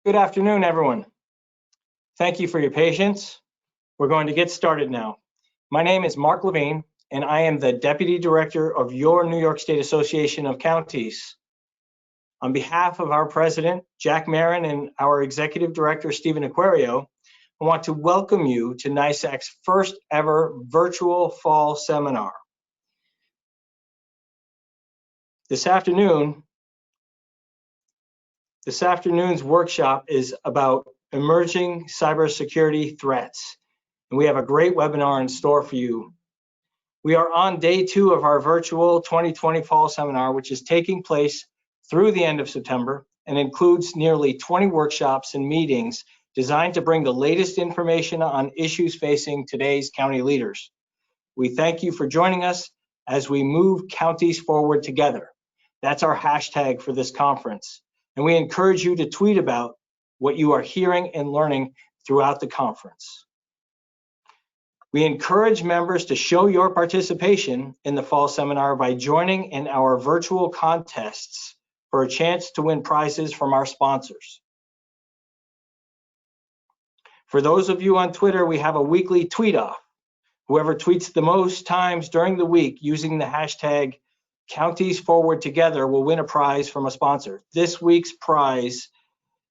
Good afternoon, everyone. Thank you for your patience. We're going to get started now. My name is Mark Levine, and I am the Deputy Director of your New York State Association of Counties. On behalf of our President, Jack Marin, and our Executive Director, Stephen Aquario, I want to welcome you to NYSAC's first ever virtual fall seminar. This afternoon's workshop is about emerging cybersecurity threats, and we have a great webinar in store for you. We are on day 2 of our virtual 2020 fall seminar, which is taking place through the end of September and includes nearly 20 workshops and meetings designed to bring the latest information on issues facing today's county leaders. We thank you for joining us as we move counties forward together. That's our hashtag for this conference. And we encourage you to tweet about what you are hearing and learning throughout the conference. We encourage members to show your participation in the fall seminar by joining in our virtual contests for a chance to win prizes from our sponsors. For those of you on Twitter, we have a weekly tweet off. Whoever tweets the most times during the week using the hashtag Counties Forward Together will win a prize from a sponsor. This week's prize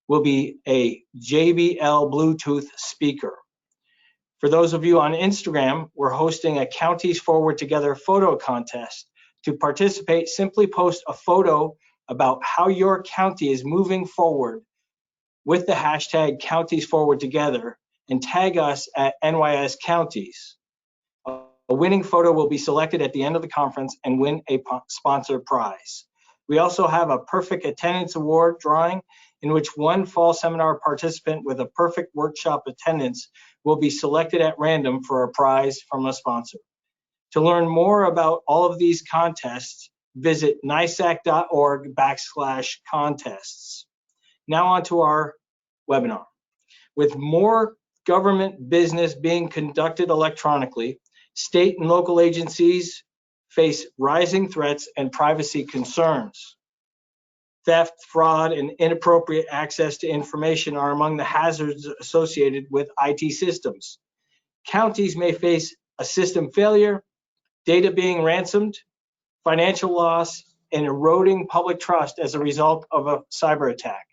will be a JBL Bluetooth speaker. For those of you on Instagram, we're hosting a Counties Forward Together photo contest. To participate, simply post a photo about how your county is moving forward with the hashtag Counties Forward Together and tag us at NYS Counties. A winning photo will be selected at the end of the conference and win a sponsor prize. We also have a perfect attendance award drawing in which one fall seminar participant with a perfect workshop attendance will be selected at random for a prize from a sponsor. To learn more about all of these contests, visit nysac.org/contests. Now on to our webinar. With more government business being conducted electronically, state and local agencies face rising threats and privacy concerns. Theft, fraud, and inappropriate access to information are among the hazards associated with IT systems. Counties may face a system failure, data being ransomed, financial loss, and eroding public trust as a result of a cyber attack.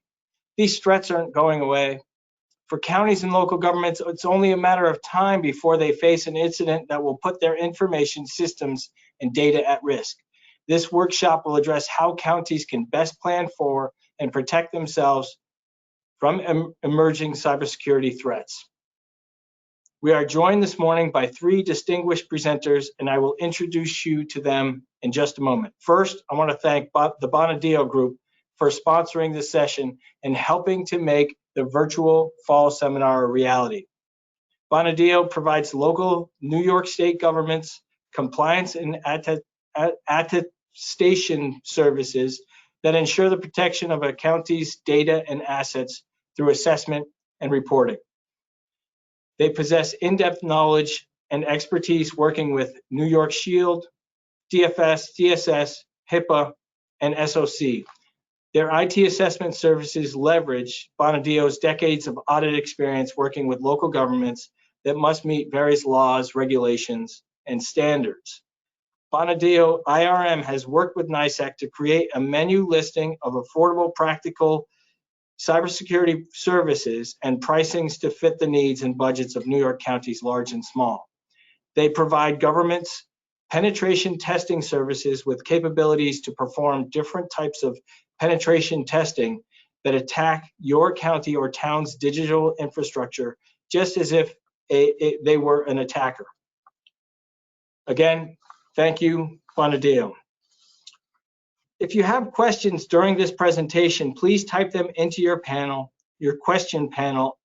These threats aren't going away. For counties and local governments, it's only a matter of time before they face an incident that will put their information systems and data at risk. This workshop will address how counties can best plan for and protect themselves from emerging cybersecurity threats. We are joined this morning by 3 distinguished presenters, and I will introduce you to them in just a moment. First, I want to thank the Bonadeo Group for sponsoring this session and helping to make the virtual fall seminar a reality. Bonadeo provides local New York State governments compliance and attestation services that ensure the protection of a county's data and assets through assessment and reporting. They possess in-depth knowledge and expertise working with New York Shield, DFS, DSS, HIPAA, and SOC. Their IT assessment services leverage Bonadeo's decades of audit experience working with local governments that must meet various laws, regulations, and standards. Bonadeo IRM has worked with NYSAC to create a menu listing of affordable, practical cybersecurity services and pricings to fit the needs and budgets of New York counties, large and small. They provide governments penetration testing services with capabilities to perform different types of penetration testing that attack your county or town's digital infrastructure, just as if they were an attacker. Again, thank you, Bonadeo. If you have questions during this presentation, please type them into your question panel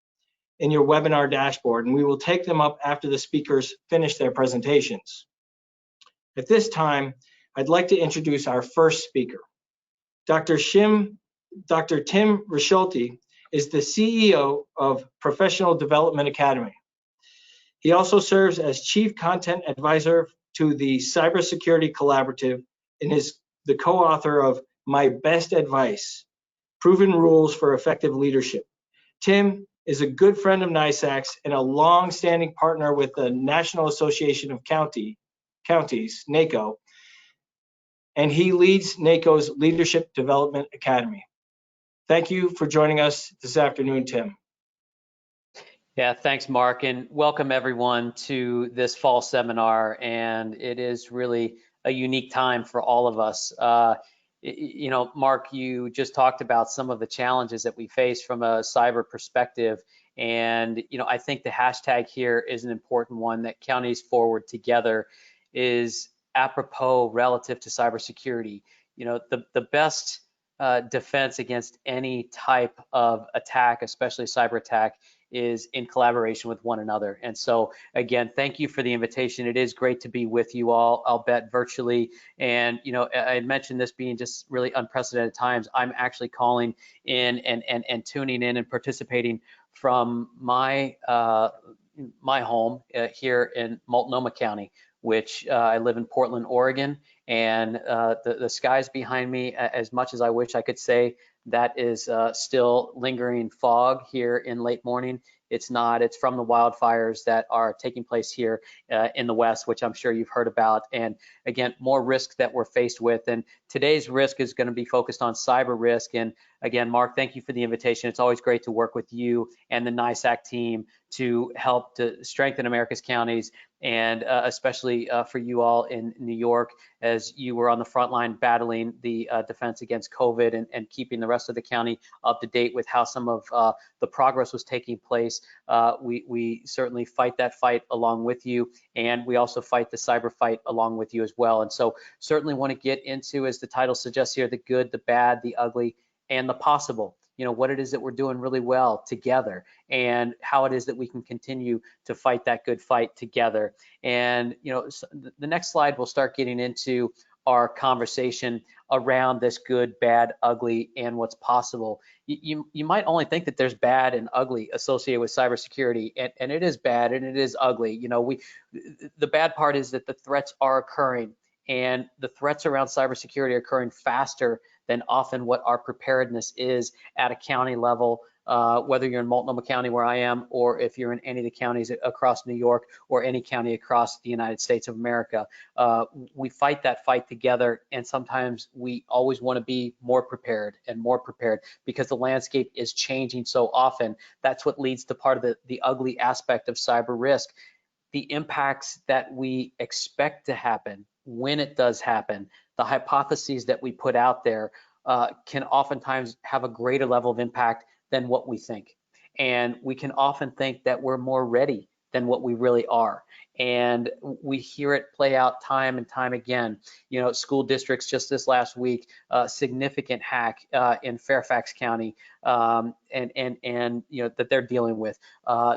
in your webinar dashboard, and we will take them up after the speakers finish their presentations. At this time, I'd like to introduce our first speaker. Dr. Tim Rischulte is the CEO of Professional Development Academy. He also serves as Chief Content Advisor to the Cybersecurity Collaborative and is the co-author of My Best Advice, Proven Rules for Effective Leadership. Tim is a good friend of NISAC's and a long-standing partner with the National Association of Counties, NACO, and he leads NACO's Leadership Development Academy. Thank you for joining us this afternoon, Tim. Yeah, thanks, Mark, and welcome everyone to this fall seminar. And it is really a unique time for all of us. You know, Mark, you just talked about some of the challenges that we face from a cyber perspective. And, you know, I think the hashtag here is an important one, that counties forward together is apropos relative to cybersecurity. You know, the best defense against any type of attack, especially cyber attack, is in collaboration with one another. And so again, thank you for the invitation. It is great to be with you all, I'll bet virtually. And you know, I mentioned this being just really unprecedented times. I'm actually calling in and tuning in and participating from my my home here in Multnomah County, which I live in Portland, Oregon. And the skies behind me, as much as I wish I could say that is still lingering fog here in late morning, it's not. It's from the wildfires that are taking place here in the West, which I'm sure you've heard about. And again, more risks that we're faced with. And today's risk is going to be focused on cyber risk. And again, Mark, thank you for the invitation. It's always great to work with you and the NISAC team to help to strengthen America's counties, and especially for you all in New York, as you were on the front line battling the defense against COVID and keeping the rest of the county up to date with how some of the progress was taking place. We certainly fight that fight along with you, and we also fight the cyber fight along with you as well. And so certainly want to get into, as the title suggests here, the good, the bad, the ugly, and the possible. You know, what it is that we're doing really well together, and how it is that we can continue to fight that good fight together. And you know, so the next slide, we'll start getting into our conversation around this good, bad, ugly, and what's possible. You might only think that there's bad and ugly associated with cybersecurity, and it is bad and it is ugly. You know, the bad part is that the threats are occurring, and the threats around cybersecurity are occurring faster than often what our preparedness is at a county level, whether you're in Multnomah County where I am, or if you're in any of the counties across New York, or any county across the United States of America. We fight that fight together, and sometimes we always want to be more prepared and more prepared, because the landscape is changing so often. That's what leads to part of the ugly aspect of cyber risk. The impacts that we expect to happen, when it does happen, the hypotheses that we put out there can oftentimes have a greater level of impact than what we think. And we can often think that we're more ready than what we really are. And we hear it play out time and time again. You know, school districts just this last week, significant hack in Fairfax County, and you know, that they're dealing with.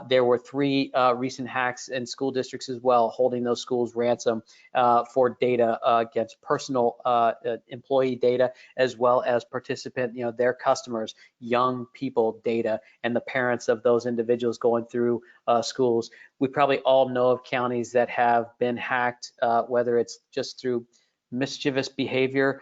There were 3 recent hacks in school districts as well, holding those schools ransom for data against personal employee data, as well as participant, you know, their customers, young people data, and the parents of those individuals going through schools. We probably all know of counties that have been hacked, whether it's just through mischievous behavior,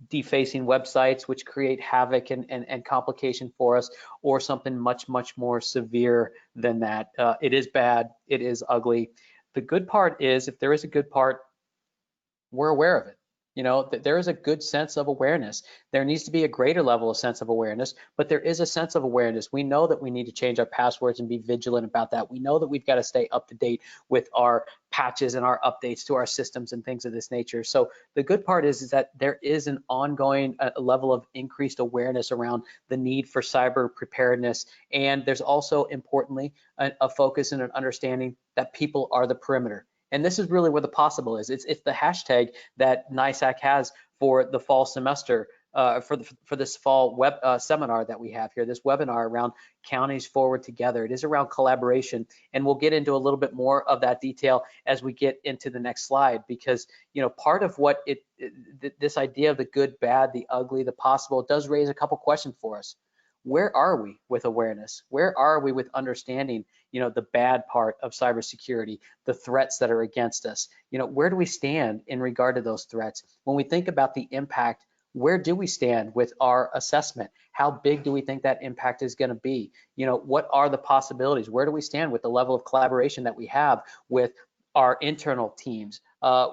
defacing websites, which create havoc and complication for us, or something much more severe than that. It is bad, it is ugly. The good part is, if there is a good part, we're aware of it. You know, there is a good sense of awareness. There needs to be a greater level of sense of awareness, but there is a sense of awareness. We know that we need to change our passwords and be vigilant about that. We know that we've got to stay up to date with our patches and our updates to our systems and things of this nature. So the good part is that there is an ongoing level of increased awareness around the need for cyber preparedness. And there's also, importantly, a focus and an understanding that people are the perimeter. And this is really where the possible is. It's the hashtag that NISAC has for the fall semester, for this fall web seminar that we have here, this webinar around counties forward together. It is around collaboration, and we'll get into a little bit more of that detail as we get into the next slide, because you know, part of what this idea of the good, bad, the ugly, the possible, it does raise a couple questions for us. Where are we with awareness? Where are we with understanding, you know, the bad part of cybersecurity, the threats that are against us? You know, where do we stand in regard to those threats? When we think about the impact, where do we stand with our assessment? How big do we think that impact is going to be? What are the possibilities? Where do we stand with the level of collaboration that we have with our internal teams,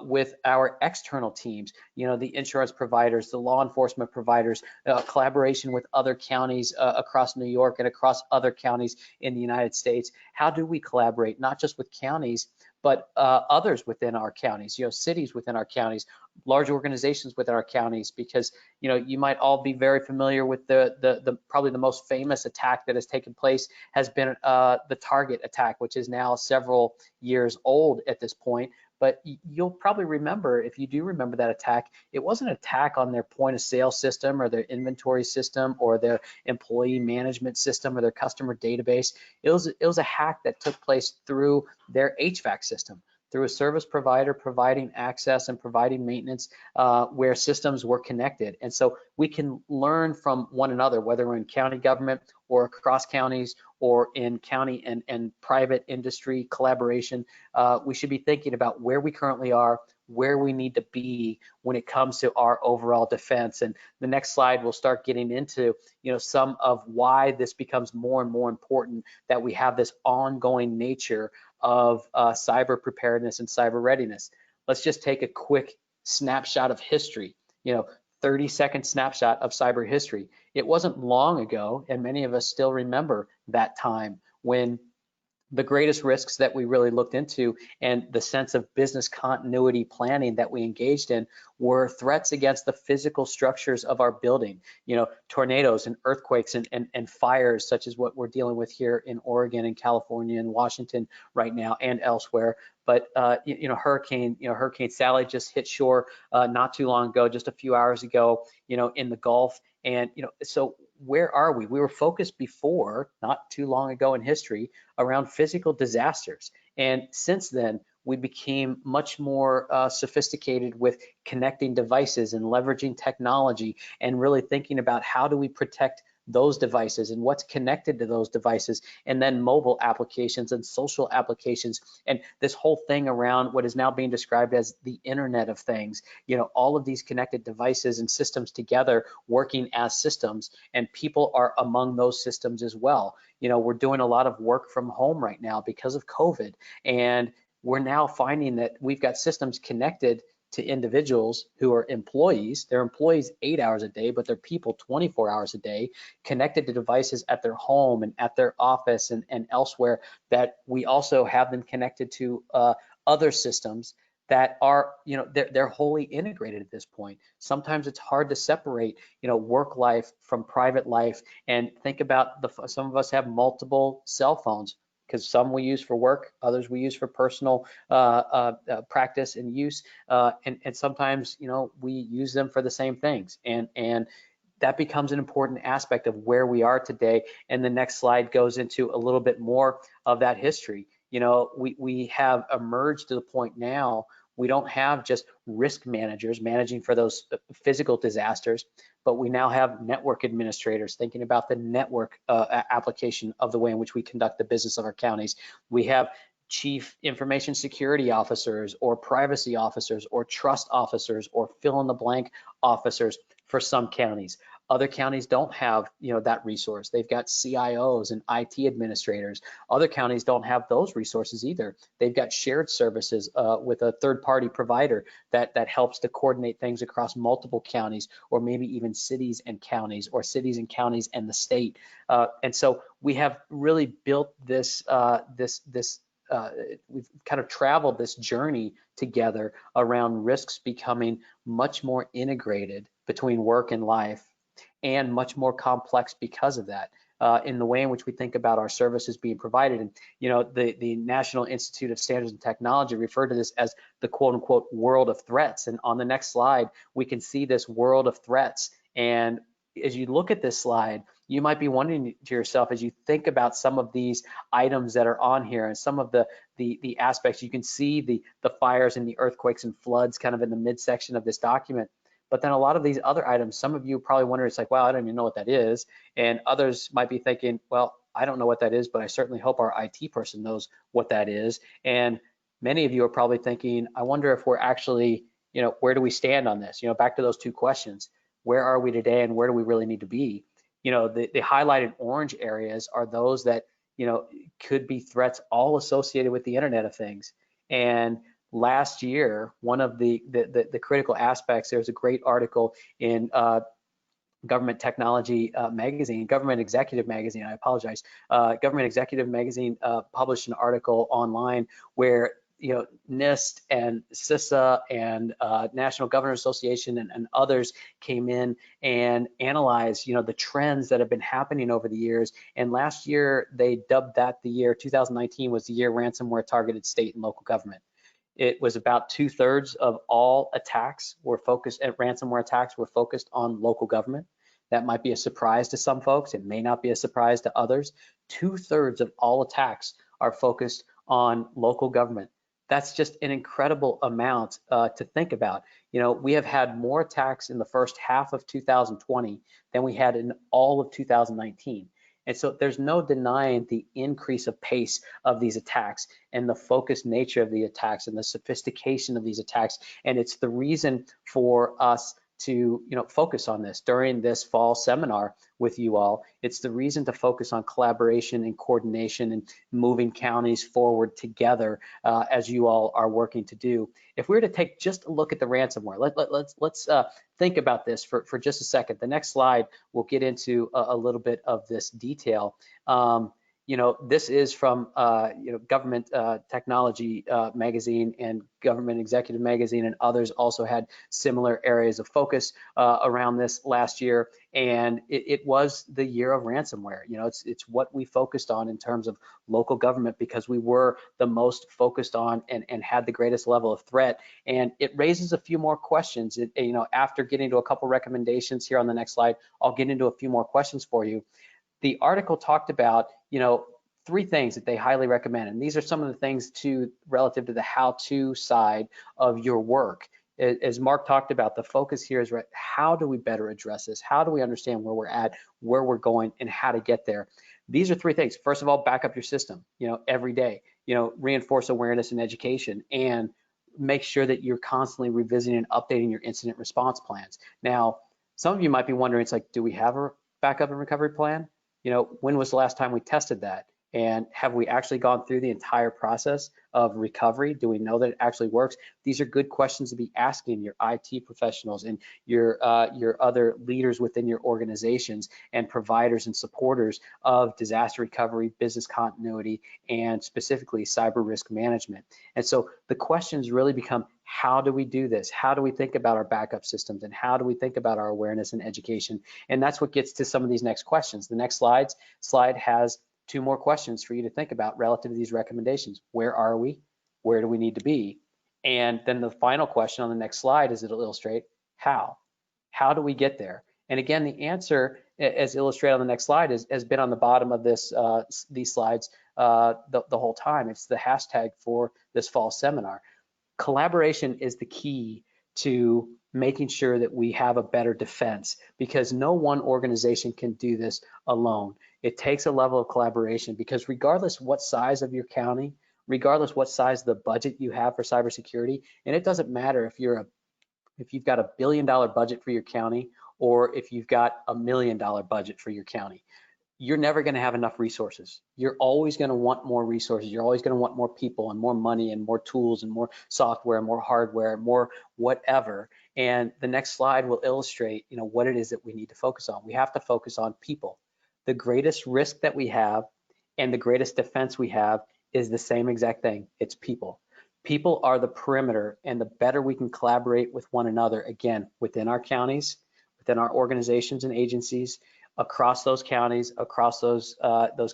with our external teams, the insurance providers, the law enforcement providers, collaboration with other counties across New York and across other counties in the United States? How do we collaborate, not just with counties, but others within our counties, cities within our counties, large organizations within our counties? Because you might all be very familiar with the probably the most famous attack that has taken place has been the Target attack, which is now several years old at this point. But you'll probably remember, if you do remember that attack, it wasn't an attack on their point of sale system or their inventory system or their employee management system or their customer database. It was a hack that took place through their HVAC system, through a service provider providing access and providing maintenance where systems were connected. And so we can learn from one another, whether we're in county government or across counties or in county and private industry collaboration. We should be thinking about where we currently are, where we need to be when it comes to our overall defense. And the next slide will start getting into some of why this becomes more and more important, that we have this ongoing nature of cyber preparedness and cyber readiness. Let's just take a quick snapshot of history, 30-second snapshot of cyber history. It wasn't long ago, and many of us still remember that time when the greatest risks that we really looked into and the sense of business continuity planning that we engaged in were threats against the physical structures of our building, tornadoes and earthquakes and fires, such as what we're dealing with here in Oregon and California and Washington right now and elsewhere. But Hurricane Sally just hit shore not too long ago, just a few hours ago, in the Gulf. And so where are we? We were focused before, not too long ago in history, around physical disasters. And since then, we became much more sophisticated with connecting devices and leveraging technology and really thinking about how do we protect those devices and what's connected to those devices, and then mobile applications and social applications, and this whole thing around what is now being described as the Internet of Things, all of these connected devices and systems together working as systems, and people are among those systems as well. We're doing a lot of work from home right now because of COVID, and we're now finding that we've got systems connected to individuals who are employees. They're employees 8 hours a day, but they're people 24 hours a day, connected to devices at their home and at their office and elsewhere, that we also have them connected to other systems that are, they're wholly integrated at this point. Sometimes it's hard to separate, work life from private life, and think about some of us have multiple cell phones, because some we use for work, others we use for personal practice and use, and sometimes we use them for the same things, and that becomes an important aspect of where we are today. And the next slide goes into a little bit more of that history. We have emerged to the point now, we don't have just risk managers managing for those physical disasters, but we now have network administrators thinking about the network application of the way in which we conduct the business of our counties. We have chief information security officers or privacy officers or trust officers or fill in the blank officers for some counties. Other counties don't have that resource. They've got CIOs and IT administrators. Other counties don't have those resources either. They've got shared services with a third-party provider that helps to coordinate things across multiple counties, or maybe even cities and counties, or cities and counties and the state. And so we have really built this we've kind of traveled this journey together around risks becoming much more integrated between work and life, and much more complex because of that, in the way in which we think about our services being provided. And the National Institute of Standards and Technology referred to this as the quote unquote world of threats. And on the next slide, we can see this world of threats. And as you look at this slide, you might be wondering to yourself, as you think about some of these items that are on here and some of the aspects, you can see the fires and the earthquakes and floods kind of in the midsection of this document. But then a lot of these other items, some of you probably wonder, it's like, wow, I don't even know what that is. And others might be thinking, well, I don't know what that is, but I certainly hope our IT person knows what that is. And many of you are probably thinking, I wonder if we're actually, where do we stand on this? Back to those two questions. where are we today and where do we really need to be? You know, the highlighted orange areas are those that, you know, could be threats all associated with the Internet of Things. And last year, one of the critical aspects, there's a great article in Government Technology Magazine, Government Executive Magazine, I apologize. Government Executive Magazine published an article online where, you know, NIST and CISA and National Governors Association and others came in and analyzed, you know, the trends that have been happening over the years. And last year, they dubbed that the year 2019 was the year ransomware targeted state and local government. It was about 2/3 of all attacks were focused at ransomware attacks were focused on local government. That might be a surprise to some folks. It may not be a surprise to others. 2/3 of all attacks are focused on local government. That's just an incredible amount to think about. You know, we have had more attacks in the first half of 2020 than we had in all of 2019. And so there's no denying the increase of pace of these attacks and the focused nature of the attacks and the sophistication of these attacks. And it's the reason for us to, you know, focus on this during this fall seminar with you all. It's the reason to focus on collaboration and coordination and moving counties forward together as you all are working to do. If we were to take just a look at the ransomware, let's think about this for just a second. The next slide will get into a little bit of this detail. You know, this is from you know, Government Technology Magazine and Government Executive Magazine, and others also had similar areas of focus around this last year. And it was the year of ransomware. You know, it's what we focused on in terms of local government because we were the most focused on and had the greatest level of threat. And it raises a few more questions. You know, after getting to a couple recommendations here on the next slide, I'll get into a few more questions for you. The article talked about, you know, 3 things that they highly recommend, and these are some of the things relative to the how-to side of your work. As Mark talked about, the focus here is, right, how do we better address this? How do we understand where we're at, where we're going, and how to get there? These are 3 things. First of all, back up your system, you know, every day. You know, reinforce awareness and education, and make sure that you're constantly revisiting and updating your incident response plans. Now, some of you might be wondering, it's like, do we have a backup and recovery plan? You know, when was the last time we tested that? And have we actually gone through the entire process of recovery? Do we know that it actually works? These are good questions to be asking your IT professionals and your other leaders within your organizations and providers and supporters of disaster recovery, business continuity, and specifically cyber risk management. And so the questions really become, how do we do this? How do we think about our backup systems? And how do we think about our awareness and education? And that's what gets to some of these next questions. The next slide has 2 more questions for you to think about relative to these recommendations. Where are we? Where do we need to be? And then the final question on the next slide is it'll illustrate how. How do we get there? And again, the answer, as illustrated on the next slide, has been on the bottom of these slides the whole time. It's the hashtag for this fall seminar. Collaboration is the key to making sure that we have a better defense, because no one organization can do this alone. It takes a level of collaboration, because regardless what size of your county, regardless what size of the budget you have for cybersecurity, and it doesn't matter if you've got $1 billion budget for your county or if you've got $1 million budget for your county, you're never going to have enough resources. You're always going to want more resources. You're always going to want more people and more money and more tools and more software and more hardware and more whatever. And the next slide will illustrate, you know, what it is that we need to focus on. We have to focus on people. The greatest risk that we have and the greatest defense we have is the same exact thing. It's people. People are the perimeter, and the better we can collaborate with one another, again, within our counties, within our organizations and agencies, across those counties, across those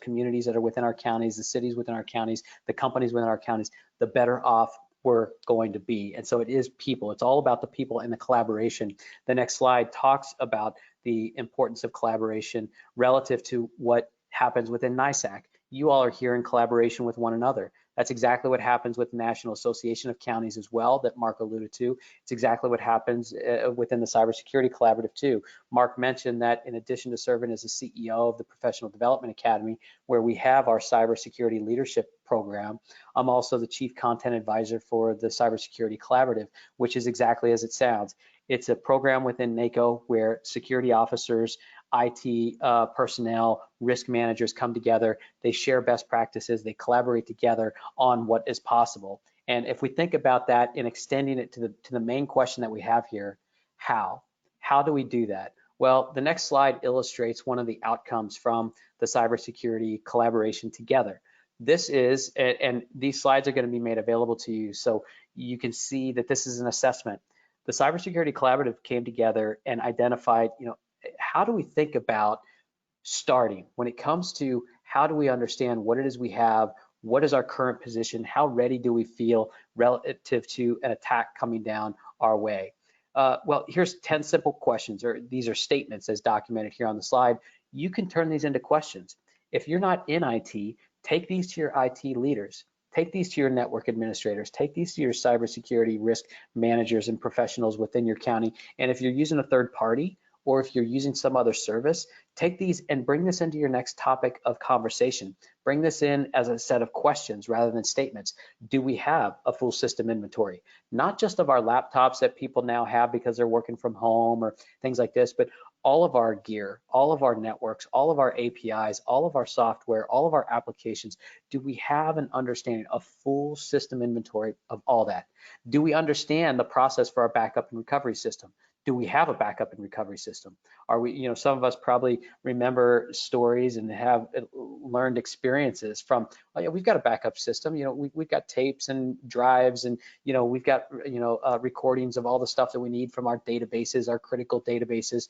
communities that are within our counties, the cities within our counties, the companies within our counties, the better off we're going to be. And so it is people. It's all about the people and the collaboration. The next slide talks about the importance of collaboration relative to what happens within NISAC. You all are here in collaboration with one another. That's exactly what happens with the National Association of Counties as well, that Mark alluded to. It's exactly what happens within the Cybersecurity Collaborative too. Mark mentioned that in addition to serving as the CEO of the Professional Development Academy, where we have our Cybersecurity Leadership Program, I'm also the Chief Content Advisor for the Cybersecurity Collaborative, which is exactly as it sounds. It's a program within NACO where security officers, IT personnel, risk managers come together. They share best practices. They collaborate together on what is possible. And if we think about that and extending it to the main question that we have here, how? How do we do that? Well, the next slide illustrates one of the outcomes from the cybersecurity collaboration together. This is, and these slides are going to be made available to you so you can see that this is an assessment. The Cybersecurity Collaborative came together and identified, how do we think about starting when it comes to how do we understand what it is we have, what is our current position, how ready do we feel relative to an attack coming down our way? Well, here's 10 simple questions, or these are statements as documented here on the slide. You can turn these into questions. If you're not in IT, take these to your IT leaders. Take these to your network administrators. Take these to your cybersecurity risk managers and professionals within your county. And if you're using a third party, or if you're using some other service, take these and bring this into your next topic of conversation. Bring this in as a set of questions rather than statements. Do we have a full system inventory? Not just of our laptops that people now have because they're working from home or things like this, but all of our gear, all of our networks, all of our APIs, all of our software, all of our applications. Do we have an understanding of full system inventory of all that? Do we understand the process for our backup and recovery system? Do we have a backup and recovery system? Are we, some of us probably remember stories and have learned experiences from, oh yeah, we've got a backup system. We've got tapes and drives, and we've got recordings of all the stuff that we need from our databases, our critical databases,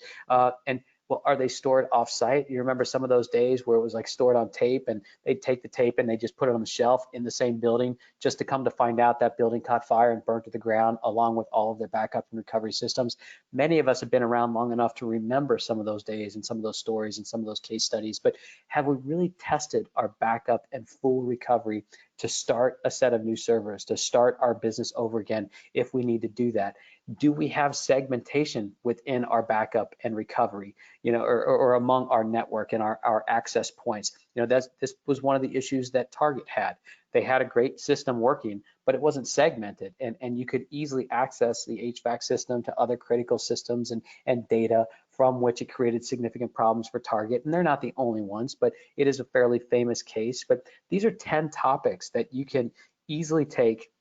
and well, are they stored off-site? You remember some of those days where it was like stored on tape, and they'd take the tape and they just put it on the shelf in the same building, just to come to find out that building caught fire and burnt to the ground along with all of their backup and recovery systems. Many of us have been around long enough to remember some of those days and some of those stories and some of those case studies, but have we really tested our backup and full recovery to start a set of new servers, to start our business over again if we need to do that? Do we have segmentation within our backup and recovery, or among our network and our access points? This was one of the issues that Target had. They had a great system working, but it wasn't segmented, and you could easily access the HVAC system to other critical systems and data, from which it created significant problems for Target. And they're not the only ones, but it is a fairly famous case. But these are 10 topics that you can easily take,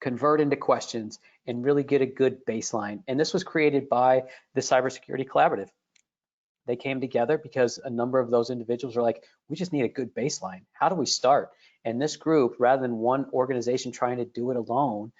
convert into questions, and really get a good baseline. And this was created by the Cybersecurity Collaborative. They came together because a number of those individuals are like, we just need a good baseline. How do we start? And this group, rather than one organization trying to do it alone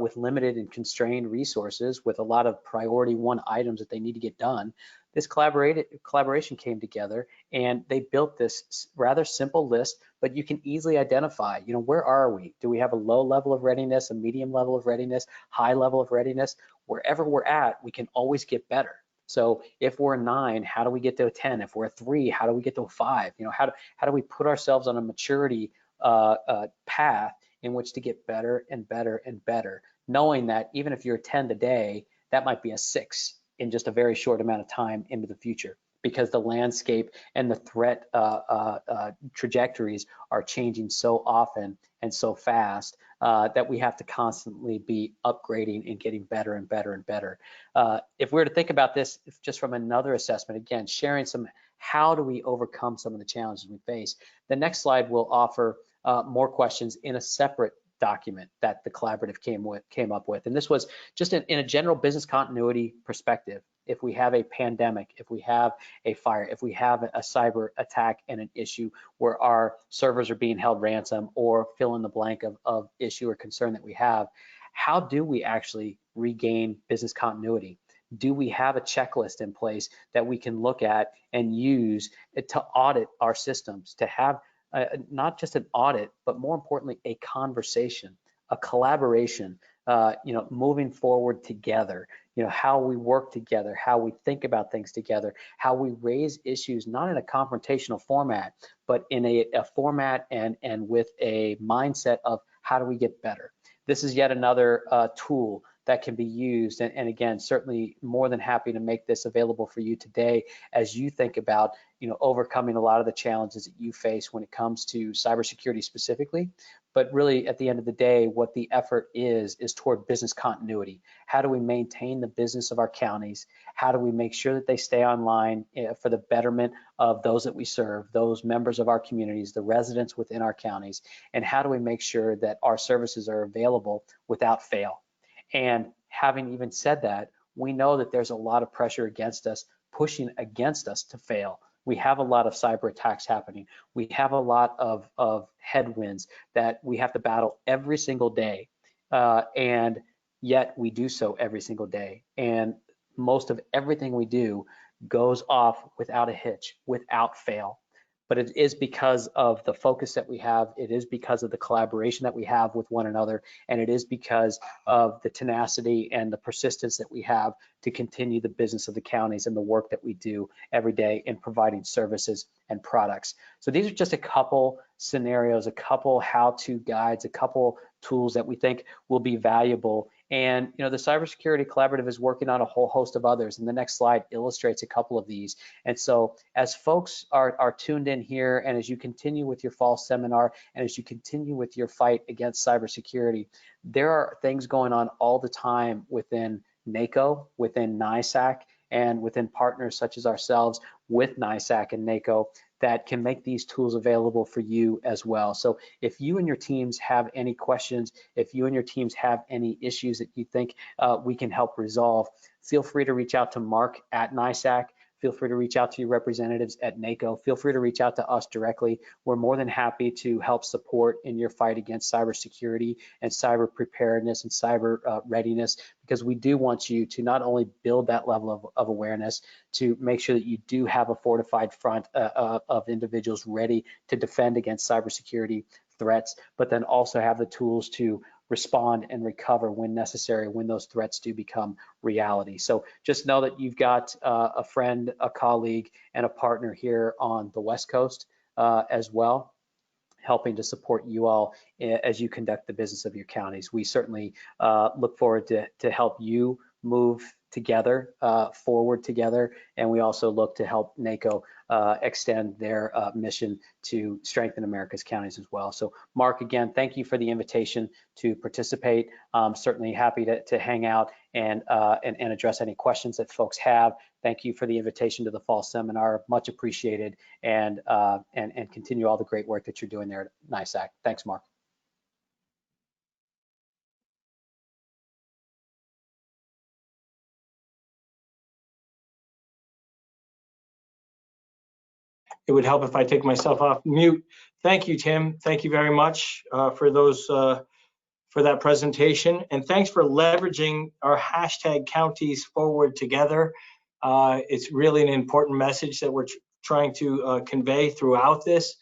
with limited and constrained resources, with a lot of priority one items that they need to get done, this collaboration came together, and they built this rather simple list, but you can easily identify, where are we? Do we have a low level of readiness, a medium level of readiness, high level of readiness? Wherever we're at, we can always get better. So if we're a 9, how do we get to a 10? If we're a 3, how do we get to a 5? How do we put ourselves on a maturity path in which to get better and better and better, knowing that even if you're a 10 today, that might be a 6 in just a very short amount of time into the future, because the landscape and the threat trajectories are changing so often and so fast that we have to constantly be upgrading and getting better and better and better. If we were to think about this just from another assessment, again, sharing some, how do we overcome some of the challenges we face? The next slide will offer more questions in a separate document that the collaborative came up with. And this was just in a general business continuity perspective. If we have a pandemic, if we have a fire, if we have a cyber attack and an issue where our servers are being held ransom, or fill in the blank of issue or concern that we have, how do we actually regain business continuity? Do we have a checklist in place that we can look at and use to audit our systems, to have not just an audit, but more importantly, a conversation, a collaboration, moving forward together, how we work together, how we think about things together, how we raise issues, not in a confrontational format, but in a format and with a mindset of how do we get better. This is yet another tool that can be used, and again, certainly more than happy to make this available for you today as you think about overcoming a lot of the challenges that you face when it comes to cybersecurity specifically, but really at the end of the day, what the effort is toward business continuity. How do we maintain the business of our counties? How do we make sure that they stay online for the betterment of those that we serve, those members of our communities, the residents within our counties? And how do we make sure that our services are available without fail? And having even said that, we know that there's a lot of pressure against us, pushing against us to fail. We have a lot of cyber attacks happening. We have a lot of headwinds that we have to battle every single day. And yet we do so every single day. And most of everything we do goes off without a hitch, without fail. But it is because of the focus that we have. It is because of the collaboration that we have with one another. And it is because of the tenacity and the persistence that we have to continue the business of the counties and the work that we do every day in providing services and products. So these are just a couple scenarios, a couple how-to guides, a couple tools that we think will be valuable. And the Cybersecurity Collaborative is working on a whole host of others, and the next slide illustrates a couple of these. And so as folks are tuned in here, and as you continue with your fall seminar, and as you continue with your fight against cybersecurity, there are things going on all the time within NACO, within NISAC, and within partners such as ourselves with NISAC and NACO that can make these tools available for you as well. So if you and your teams have any questions, if you and your teams have any issues that you think we can help resolve, feel free to reach out to Mark at NISAC. Feel free to reach out to your representatives at NACO. Feel free to reach out to us directly. We're more than happy to help support in your fight against cybersecurity and cyber preparedness and cyber readiness, because we do want you to not only build that level of awareness, to make sure that you do have a fortified front of individuals ready to defend against cybersecurity threats, but then also have the tools to respond and recover when necessary, when those threats do become reality. So just know that you've got a friend, a colleague, and a partner here on the West Coast as well, helping to support you all as you conduct the business of your counties. We certainly look forward to help you move together, forward together, and we also look to help NACO extend their mission to strengthen America's counties as well. So Mark, again, thank you for the invitation to participate. Certainly happy to hang out and address any questions that folks have. Thank you for the invitation to the fall seminar, much appreciated, and continue all the great work that you're doing there at NISAC. Thanks, Mark. It would help if I take myself off mute. Thank you, Tim. Thank you very much for that presentation, and thanks for leveraging our hashtag counties forward together. It's really an important message that we're trying to convey throughout this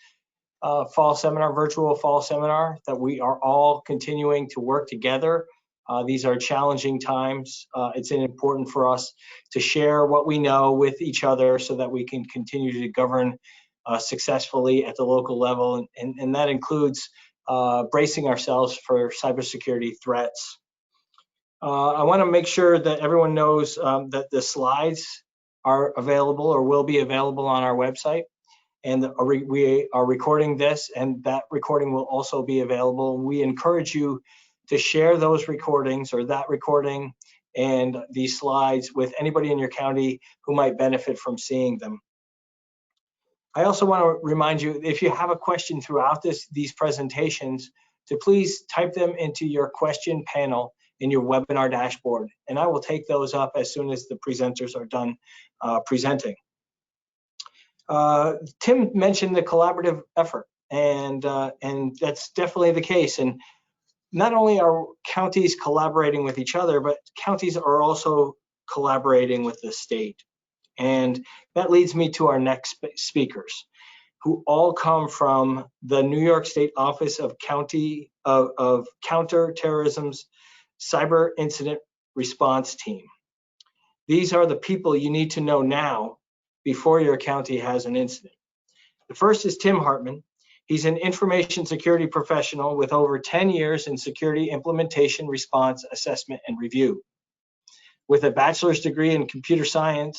virtual fall seminar, that we are all continuing to work together. These are challenging times. It's important for us to share what we know with each other so that we can continue to govern successfully at the local level, and that includes bracing ourselves for cybersecurity threats. I want to make sure that everyone knows that the slides are available or will be available on our website, and we are recording this, and that recording will also be available. We encourage you to share those recordings, or that recording and these slides, with anybody in your county who might benefit from seeing them. I also want to remind you, if you have a question throughout these presentations, to please type them into your question panel in your webinar dashboard, and I will take those up as soon as the presenters are done presenting. Tim mentioned the collaborative effort, and that's definitely the case. And not only are counties collaborating with each other, but counties are also collaborating with the state. And that leads me to our next speakers, who all come from the New York State Office of Counterterrorism's Cyber Incident Response Team. These are the people you need to know now before your county has an incident. The first is Tim Hartman. He's an information security professional with over 10 years in security implementation, response, assessment, and review. With a bachelor's degree in computer science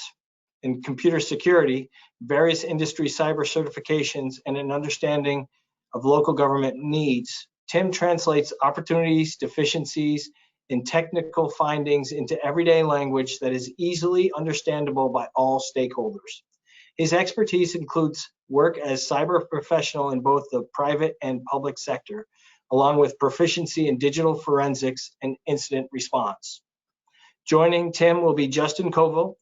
and computer security, various industry cyber certifications, and an understanding of local government needs, Tim translates opportunities, deficiencies, and technical findings into everyday language that is easily understandable by all stakeholders. His expertise includes work as cyber professional in both the private and public sector, along with proficiency in digital forensics and incident response. Joining Tim will be Justin Koval.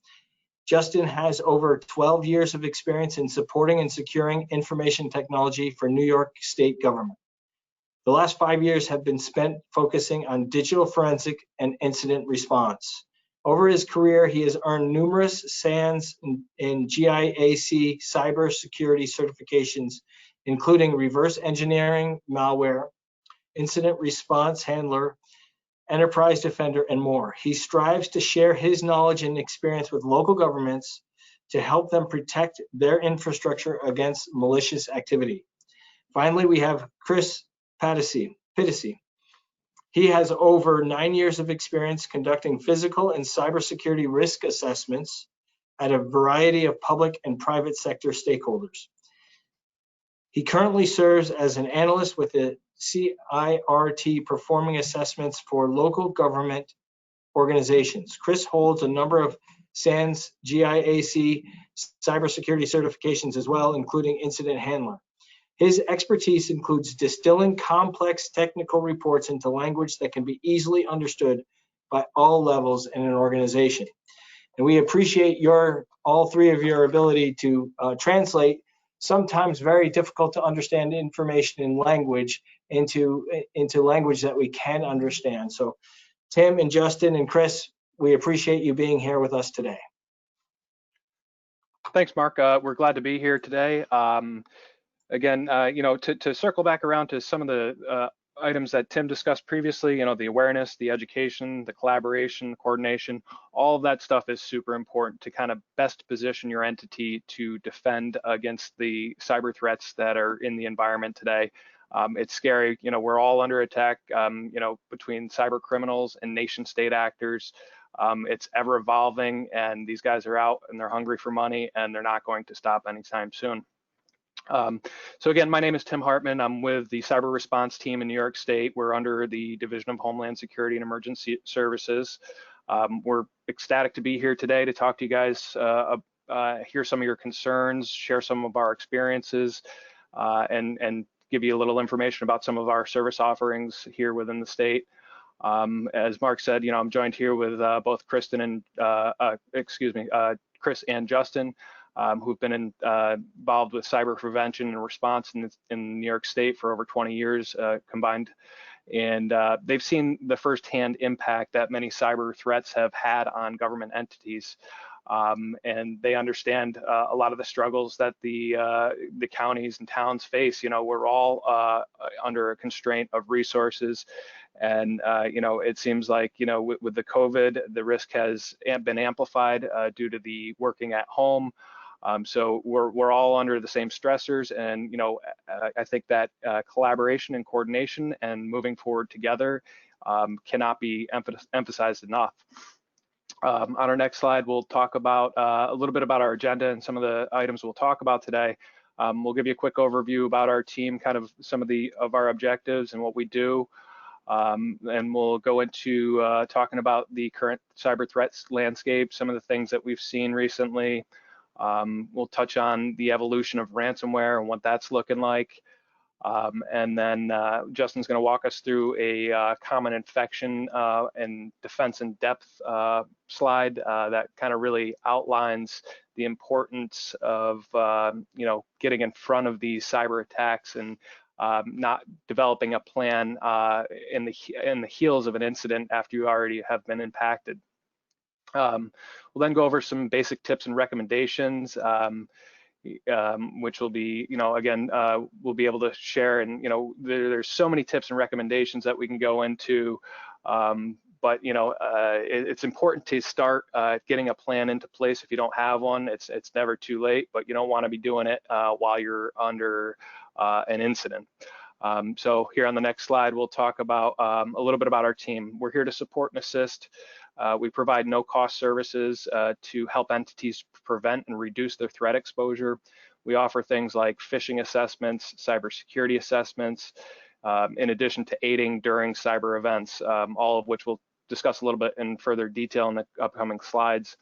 Justin has over 12 years of experience in supporting and securing information technology for New York State government. The last 5 years have been spent focusing on digital forensic and incident response. Over his career, he has earned numerous SANS and GIAC cybersecurity certifications, including reverse engineering, malware, incident response handler, enterprise defender, and more. He strives to share his knowledge and experience with local governments to help them protect their infrastructure against malicious activity. Finally, we have Chris Patisi. He has over 9 years of experience conducting physical and cybersecurity risk assessments at a variety of public and private sector stakeholders. He currently serves as an analyst with the CIRT performing assessments for local government organizations. Chris holds a number of SANS GIAC cybersecurity certifications as well, including incident handler. His expertise includes distilling complex technical reports into language that can be easily understood by all levels in an organization. And we appreciate all three of your ability to translate sometimes very difficult to understand information in language into language that we can understand. So Tim and Justin and Chris, we appreciate you being here with us today. Thanks, Mark. We're glad to be here today. Again, to circle back around to some of the items that Tim discussed previously, the awareness, the education, the collaboration, the coordination, all of that stuff is super important to kind of best position your entity to defend against the cyber threats that are in the environment today. It's scary, we're all under attack, between cyber criminals and nation state actors. It's ever evolving, and these guys are out and they're hungry for money, and they're not going to stop anytime soon. So again, my name is Tim Hartman. I'm with the cyber response team in New York State. We're under the Division of Homeland Security and Emergency Services. We're ecstatic to be here today to talk to you guys, hear some of your concerns, share some of our experiences, and give you a little information about some of our service offerings here within the state. As Mark said, I'm joined here with both Chris and Justin, who've been involved with cyber prevention and response in New York State for over 20 years combined. And they've seen the firsthand impact that many cyber threats have had on government entities. And they understand a lot of the struggles that the counties and towns face. We're all under a constraint of resources. And, it seems like, with the COVID, the risk has been amplified due to the working at home. So we're all under the same stressors, and I think that collaboration and coordination and moving forward together cannot be emphasized enough. On our next slide, we'll talk about a little bit about our agenda and some of the items we'll talk about today. We'll give you a quick overview about our team, kind of some of our objectives and what we do. And we'll go into talking about the current cyber threats landscape, some of the things that we've seen recently. We'll touch on the evolution of ransomware and what that's looking like. And then Justin's going to walk us through a common infection and defense in depth slide that kind of really outlines the importance of getting in front of these cyber attacks and not developing a plan in the heels of an incident after you already have been impacted. We'll then go over some basic tips and recommendations, which will be, again, we'll be able to share. And, there's so many tips and recommendations that we can go into. But, it's important to start getting a plan into place. If you don't have one, it's never too late, but you don't want to be doing it while you're under an incident. So here on the next slide, we'll talk about a little bit about our team. We're here to support and assist. We provide no-cost services to help entities prevent and reduce their threat exposure. We offer things like phishing assessments, cybersecurity assessments. in addition to aiding during cyber events, all of which we'll discuss a little bit in further detail in the upcoming slides.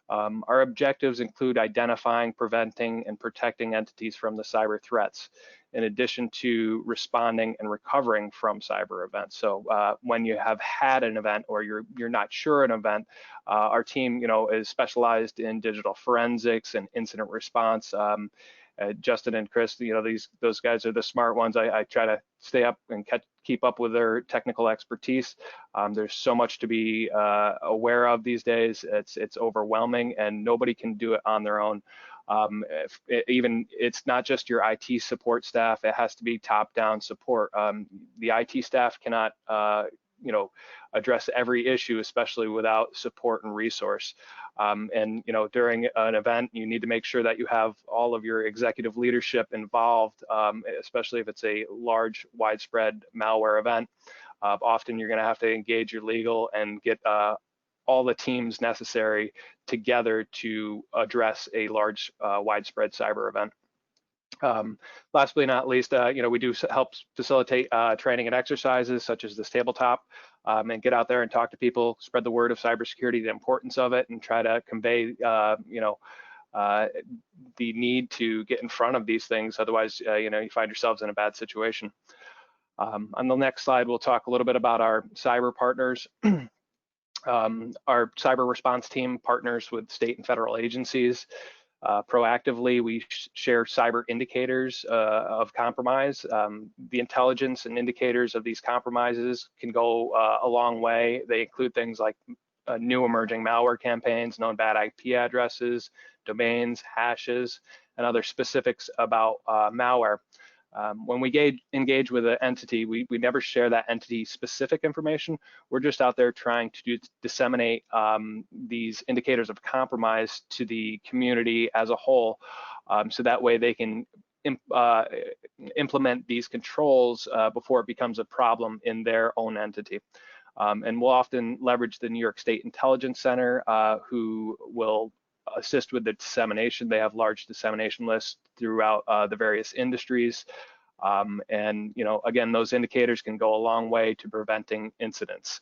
Our objectives include identifying, preventing, and protecting entities from the cyber threats, in addition to responding and recovering from cyber events. So when you have had an event or you're not sure an event, our team, is specialized in digital forensics and incident response. Justin and Chris, those guys are the smart ones. I try to stay up and keep up with their technical expertise. There's so much to be aware of these days. It's overwhelming, and nobody can do it on their own. It's not just your IT support staff. It has to be top-down support. The IT staff cannot address every issue, especially without support and resource. During an event, you need to make sure that you have all of your executive leadership involved, especially if it's a large, widespread malware event. Often you're going to have to engage your legal and get all the teams necessary together to address a large, widespread cyber event. Last but not least, we do help facilitate training and exercises such as this tabletop, and get out there and talk to people, spread the word of cybersecurity, the importance of it, and try to convey, the need to get in front of these things. Otherwise, you find yourselves in a bad situation. On the next slide, we'll talk a little bit about our cyber partners. Our cyber response team partners with state and federal agencies. Proactively, we share cyber indicators of compromise. The intelligence and indicators of these compromises can go a long way. They include things like new emerging malware campaigns, known bad IP addresses, domains, hashes, and other specifics about malware. When we engage with an entity, we never share that entity specific information. We're just out there trying to disseminate these indicators of compromise to the community as a whole, so that way they can implement these controls before it becomes a problem in their own entity. And we'll often leverage the New York State Intelligence Center, who will assist with the dissemination. They have large dissemination lists throughout the various industries. Again, those indicators can go a long way to preventing incidents.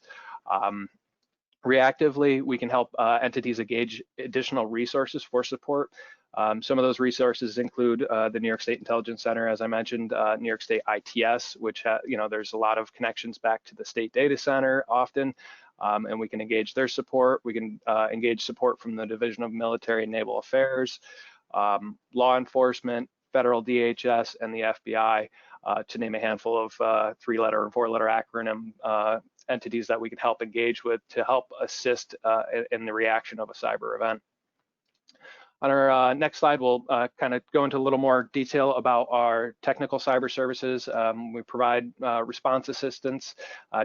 Reactively, we can help entities engage additional resources for support. Some of those resources include the New York State Intelligence Center, as I mentioned, New York State ITS, which there's a lot of connections back to the state data center often, and we can engage their support. We can engage support from the Division of Military and Naval Affairs, law enforcement, federal DHS, and the FBI, to name a handful of 3-letter and 4-letter acronym entities that we can help engage with to help assist in the reaction of a cyber event. On our next slide, we'll kind of go into a little more detail about our technical cyber services. We provide response assistance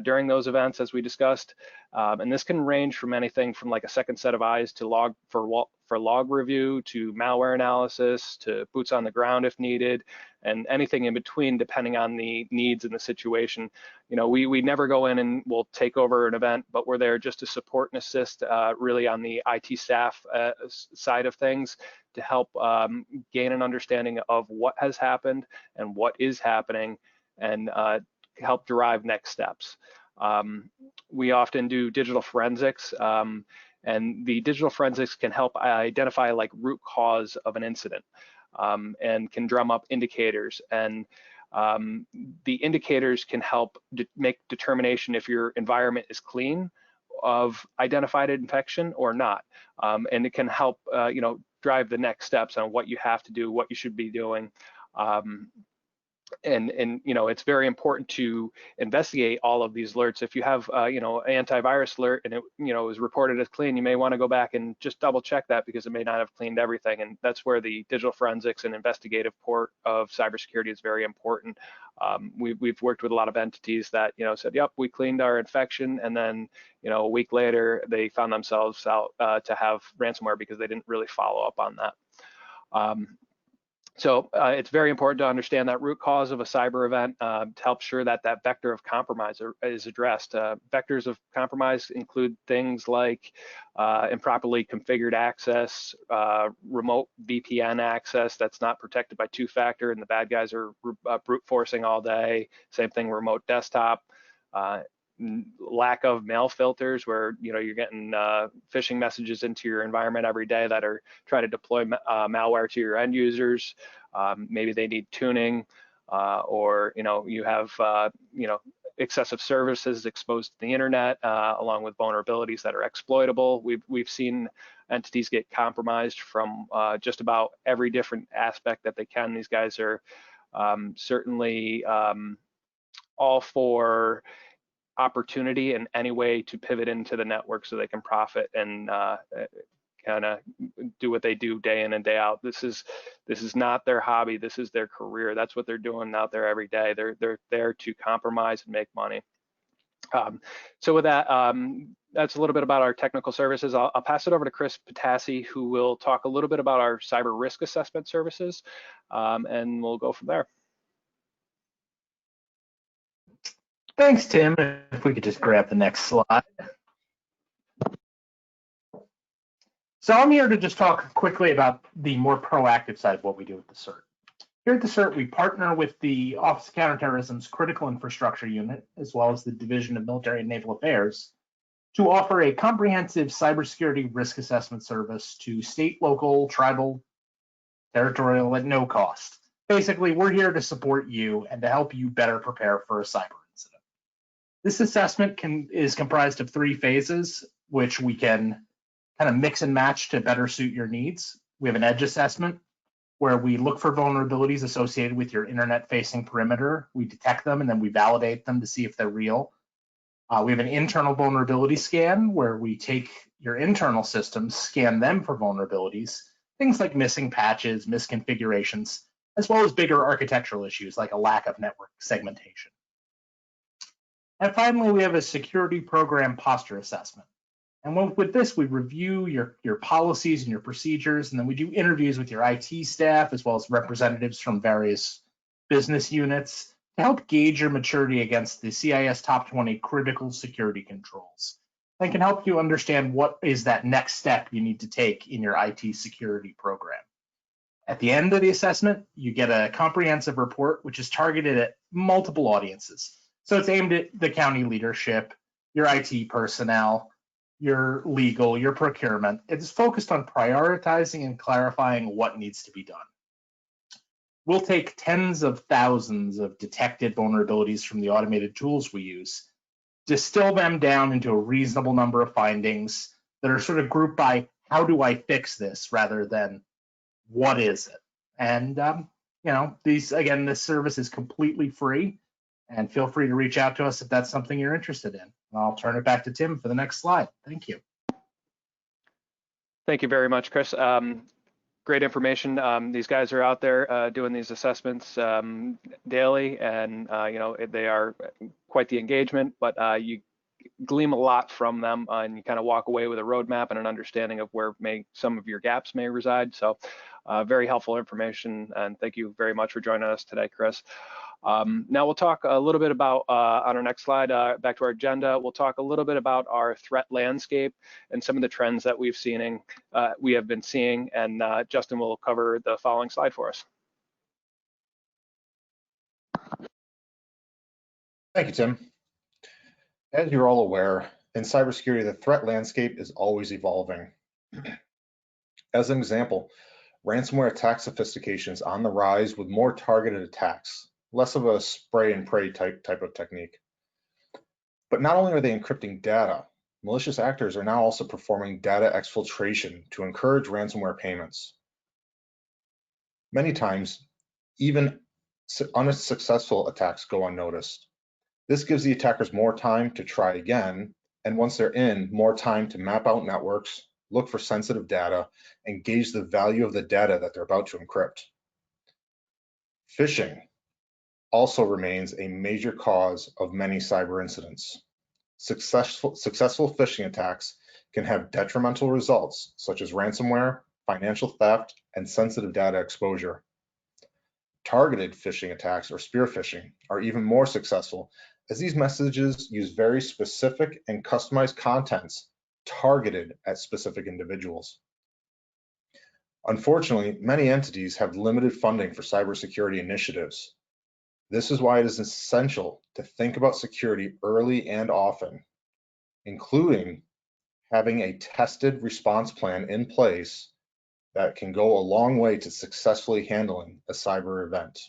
during those events, as we discussed, and this can range from anything from like a second set of eyes to log review, to malware analysis, to boots on the ground if needed, and anything in between depending on the needs and the situation. We never go in and we'll take over an event, but we're there just to support and assist really on the IT staff side of things, to help gain an understanding of what has happened and what is happening, and help derive next steps. We often do digital forensics, and the digital forensics can help identify like root cause of an incident, and can drum up indicators, and the indicators can help make determination if your environment is clean of identified infection or not, and it can help drive the next steps on what you have to do, what you should be doing. And it's very important to investigate all of these alerts. If you have an antivirus alert and it is reported as clean, you may want to go back and just double check that, because it may not have cleaned everything. And that's where the digital forensics and investigative part of cybersecurity is very important. We've worked with a lot of entities that said, yep, we cleaned our infection, and then a week later they found themselves out to have ransomware because they didn't really follow up on that. So it's very important to understand that root cause of a cyber event to help sure that that vector of compromise is addressed. Vectors of compromise include things like improperly configured access, remote VPN access that's not protected by two-factor, and the bad guys are brute forcing all day. Same thing, remote desktop. Lack of mail filters, where you're getting phishing messages into your environment every day that are trying to deploy malware to your end users. Maybe they need tuning, or you have excessive services exposed to the internet, along with vulnerabilities that are exploitable. We've seen entities get compromised from just about every different aspect that they can. These guys are certainly all for opportunity and any way to pivot into the network so they can profit and kind of do what they do day in and day out. This is not their hobby. This is their career. That's what they're doing out there every day. They're there to compromise and make money. So with that, that's a little bit about our technical services. I'll pass it over to Chris Patassi, who will talk a little bit about our cyber risk assessment services, and we'll go from there. Thanks, Tim. If we could just grab the next slide. So I'm here to just talk quickly about the more proactive side of what we do with the CERT. Here at the CERT, we partner with the Office of Counterterrorism's Critical Infrastructure Unit, as well as the Division of Military and Naval Affairs, to offer a comprehensive cybersecurity risk assessment service to state, local, tribal, territorial at no cost. Basically, we're here to support you and to help you better prepare for a cyber incident. This assessment is comprised of 3 phases, which we can kind of mix and match to better suit your needs. We have an edge assessment, where we look for vulnerabilities associated with your internet-facing perimeter. We detect them and then we validate them to see if they're real. We have an internal vulnerability scan, where we take your internal systems, scan them for vulnerabilities, things like missing patches, misconfigurations, as well as bigger architectural issues like a lack of network segmentation. And finally, we have a security program posture assessment. And with this, we review your policies and your procedures, and then we do interviews with your IT staff, as well as representatives from various business units, to help gauge your maturity against the CIS Top 20 critical security controls. And can help you understand what is that next step you need to take in your IT security program. At the end of the assessment, you get a comprehensive report, which is targeted at multiple audiences. So it's aimed at the county leadership, your IT personnel, your legal, your procurement. It's focused on prioritizing and clarifying what needs to be done. We'll take tens of thousands of detected vulnerabilities from the automated tools we use, distill them down into a reasonable number of findings that are sort of grouped by how do I fix this rather than what is it. And this service is completely free, and feel free to reach out to us if that's something you're interested in. I'll turn it back to Tim for the next slide. Thank you. Thank you very much, Chris. Great information. These guys are out there doing these assessments daily, and they are quite the engagement, but you glean a lot from them, and you kind of walk away with a roadmap and an understanding of where some of your gaps may reside. So very helpful information, and thank you very much for joining us today, Chris. Now we'll talk a little bit about, on our next slide, back to our agenda, we'll talk a little bit about our threat landscape and some of the trends that we have been seeing, and Justin will cover the following slide for us. Thank you, Tim. As you're all aware, in cybersecurity, the threat landscape is always evolving. As an example, ransomware attack sophistication is on the rise with more targeted attacks, less of a spray and pray type of technique. But not only are they encrypting data, malicious actors are now also performing data exfiltration to encourage ransomware payments. Many times, even unsuccessful attacks go unnoticed. This gives the attackers more time to try again, and once they're in, more time to map out networks, look for sensitive data, and gauge the value of the data that they're about to encrypt. Phishing also remains a major cause of many cyber incidents. Successful phishing attacks can have detrimental results, such as ransomware, financial theft, and sensitive data exposure. Targeted phishing attacks or spear phishing are even more successful, as these messages use very specific and customized contents targeted at specific individuals. Unfortunately, many entities have limited funding for cybersecurity initiatives. This is why it is essential to think about security early and often, including having a tested response plan in place that can go a long way to successfully handling a cyber event.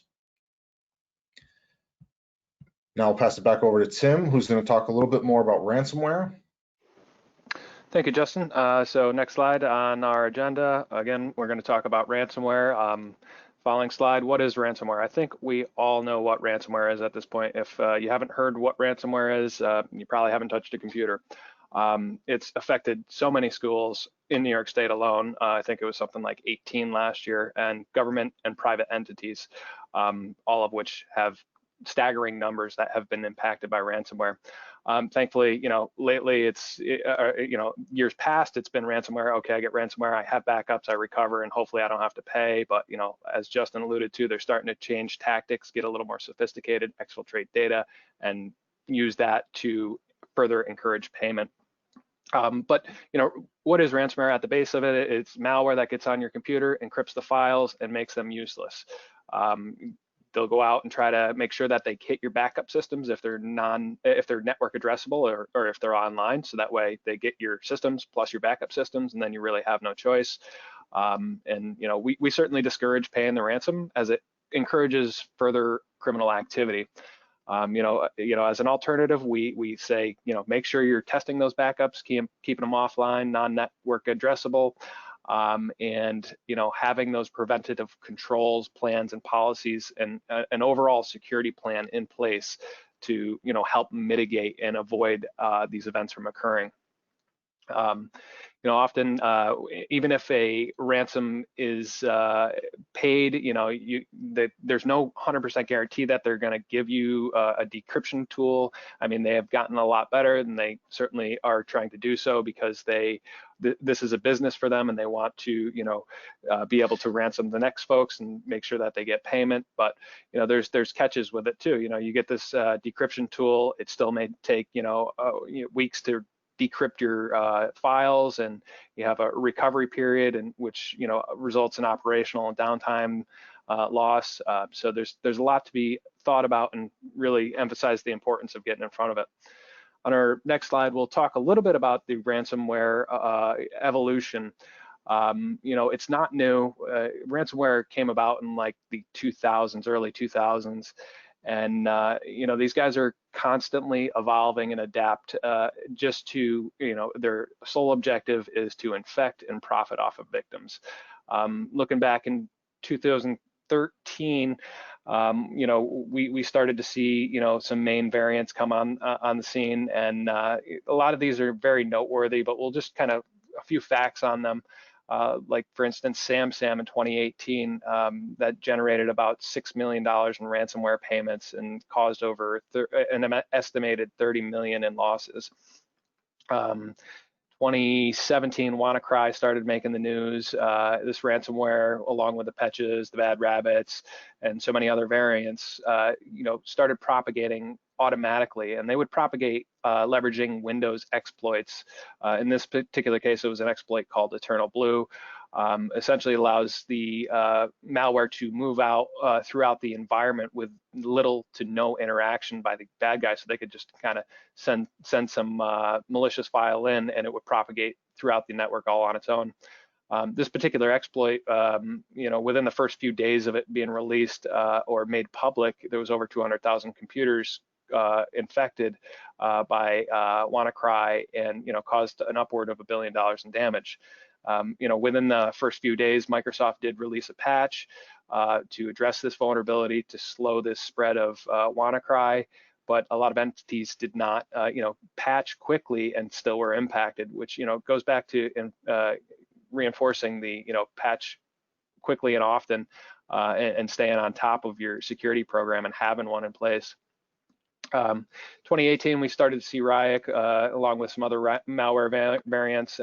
Now I'll pass it back over to Tim, who's going to talk a little bit more about ransomware. Thank you, Justin. So next slide on our agenda. Again, we're going to talk about ransomware. Following slide, what is ransomware? I think we all know what ransomware is at this point. If you haven't heard what ransomware is, you probably haven't touched a computer. It's affected so many schools in New York State alone. I think it was something like 18 last year, and government and private entities, all of which have staggering numbers that have been impacted by ransomware. Thankfully, lately it's, years past, it's been ransomware. Okay, I get ransomware, I have backups, I recover, and hopefully I don't have to pay. But, as Justin alluded to, they're starting to change tactics, get a little more sophisticated, exfiltrate data, and use that to further encourage payment. But what is ransomware at the base of it? It's malware that gets on your computer, encrypts the files, and makes them useless. They'll go out and try to make sure that they hit your backup systems if they're network addressable or if they're online, so that way they get your systems plus your backup systems, and then you really have no choice. We certainly discourage paying the ransom, as it encourages further criminal activity. As an alternative, we say, make sure you're testing those backups, keeping them offline, non-network addressable, and having those preventative controls, plans, and policies, and an overall security plan in place to help mitigate and avoid these events from occurring. Often, even if a ransom is paid, there's no 100% guarantee that they're going to give you a decryption tool. I mean, they have gotten a lot better, and they certainly are trying to do so because this is a business for them, and they want to, be able to ransom the next folks and make sure that they get payment. But there's catches with it too. You get this decryption tool, it still may take weeks to decrypt your files, and you have a recovery period, in which results in operational and downtime loss. So there's a lot to be thought about, and really emphasize the importance of getting in front of it. On our next slide, we'll talk a little bit about the ransomware evolution. It's not new. Ransomware came about in like the 2000s, early 2000s. And these guys are constantly evolving and adapt, just to their sole objective is to infect and profit off of victims. Looking back in 2013, we started to see some main variants come on the scene, and a lot of these are very noteworthy, but we'll just kind of a few facts on them. Like, for instance, SamSam in 2018, that generated about $6 million in ransomware payments and caused over an estimated 30 million in losses. 2017, WannaCry started making the news. This ransomware, along with the Petches, the Bad Rabbits, and so many other variants, started propagating automatically, and they would propagate leveraging Windows exploits. In this particular case, it was an exploit called Eternal Blue. Essentially allows the malware to move out throughout the environment with little to no interaction by the bad guy, so they could just kind of send some malicious file in, and it would propagate throughout the network all on its own. This particular exploit, within the first few days of it being released or made public, there was over 200,000 computers infected by WannaCry, and caused an upward of $1 billion in damage. Within the first few days, Microsoft did release a patch to address this vulnerability, to slow this spread of WannaCry, but a lot of entities did not patch quickly and still were impacted, which goes back to reinforcing the patch quickly and often, and staying on top of your security program and having one in place. 2018, we started to see Ryuk, along with some other malware variants.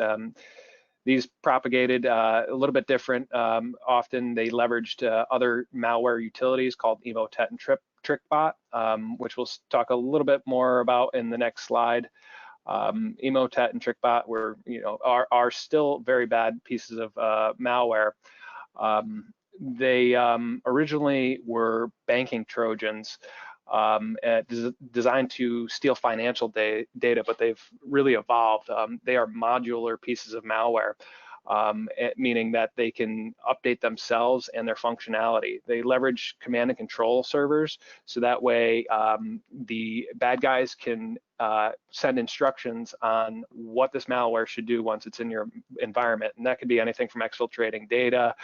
These propagated a little bit different. Often they leveraged other malware utilities called Emotet and TrickBot, which we'll talk a little bit more about in the next slide. Emotet and TrickBot were, are still very bad pieces of malware. They originally were banking Trojans designed to steal financial data, but they've really evolved. They are modular pieces of malware, meaning that they can update themselves and their functionality. They leverage command and control servers, so that way the bad guys can send instructions on what this malware should do once it's in your environment. And that could be anything from exfiltrating data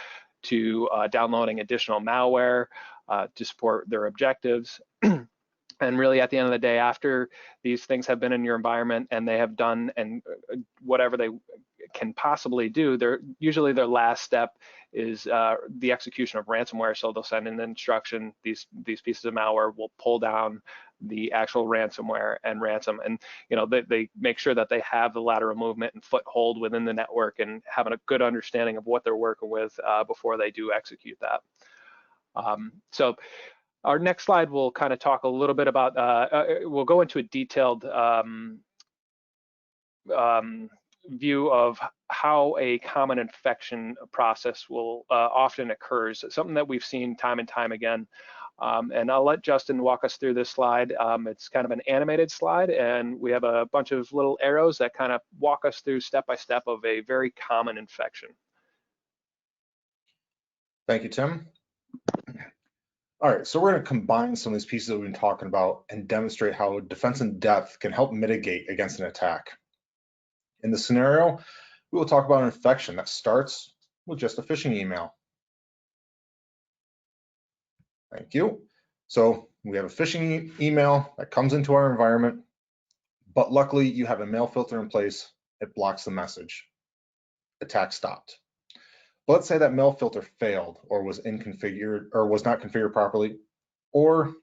to downloading additional malware to support their objectives. And really, at the end of the day, after these things have been in your environment and they have done and whatever they can possibly do, usually their last step is the execution of ransomware. So they'll send an instruction, these pieces of malware will pull down the actual ransomware and ransom. And they make sure that they have the lateral movement and foothold within the network and having a good understanding of what they're working with before they do execute that. So our next slide will kind of talk a little bit about, we'll go into a detailed view of how a common infection process will often occurs, something that we've seen time and time again. And I'll let Justin walk us through this slide. It's kind of an animated slide, and we have a bunch of little arrows that kind of walk us through step by step of a very common infection. Thank you, Tim. All right, so we're going to combine some of these pieces that we've been talking about and demonstrate how defense in depth can help mitigate against an attack. In the scenario, we will talk about an infection that starts with just a phishing email. Thank you. So we have a phishing email that comes into our environment, but luckily you have a mail filter in place. It blocks the message. Attack stopped. But let's say that mail filter failed or was inconfigured or was not configured properly, or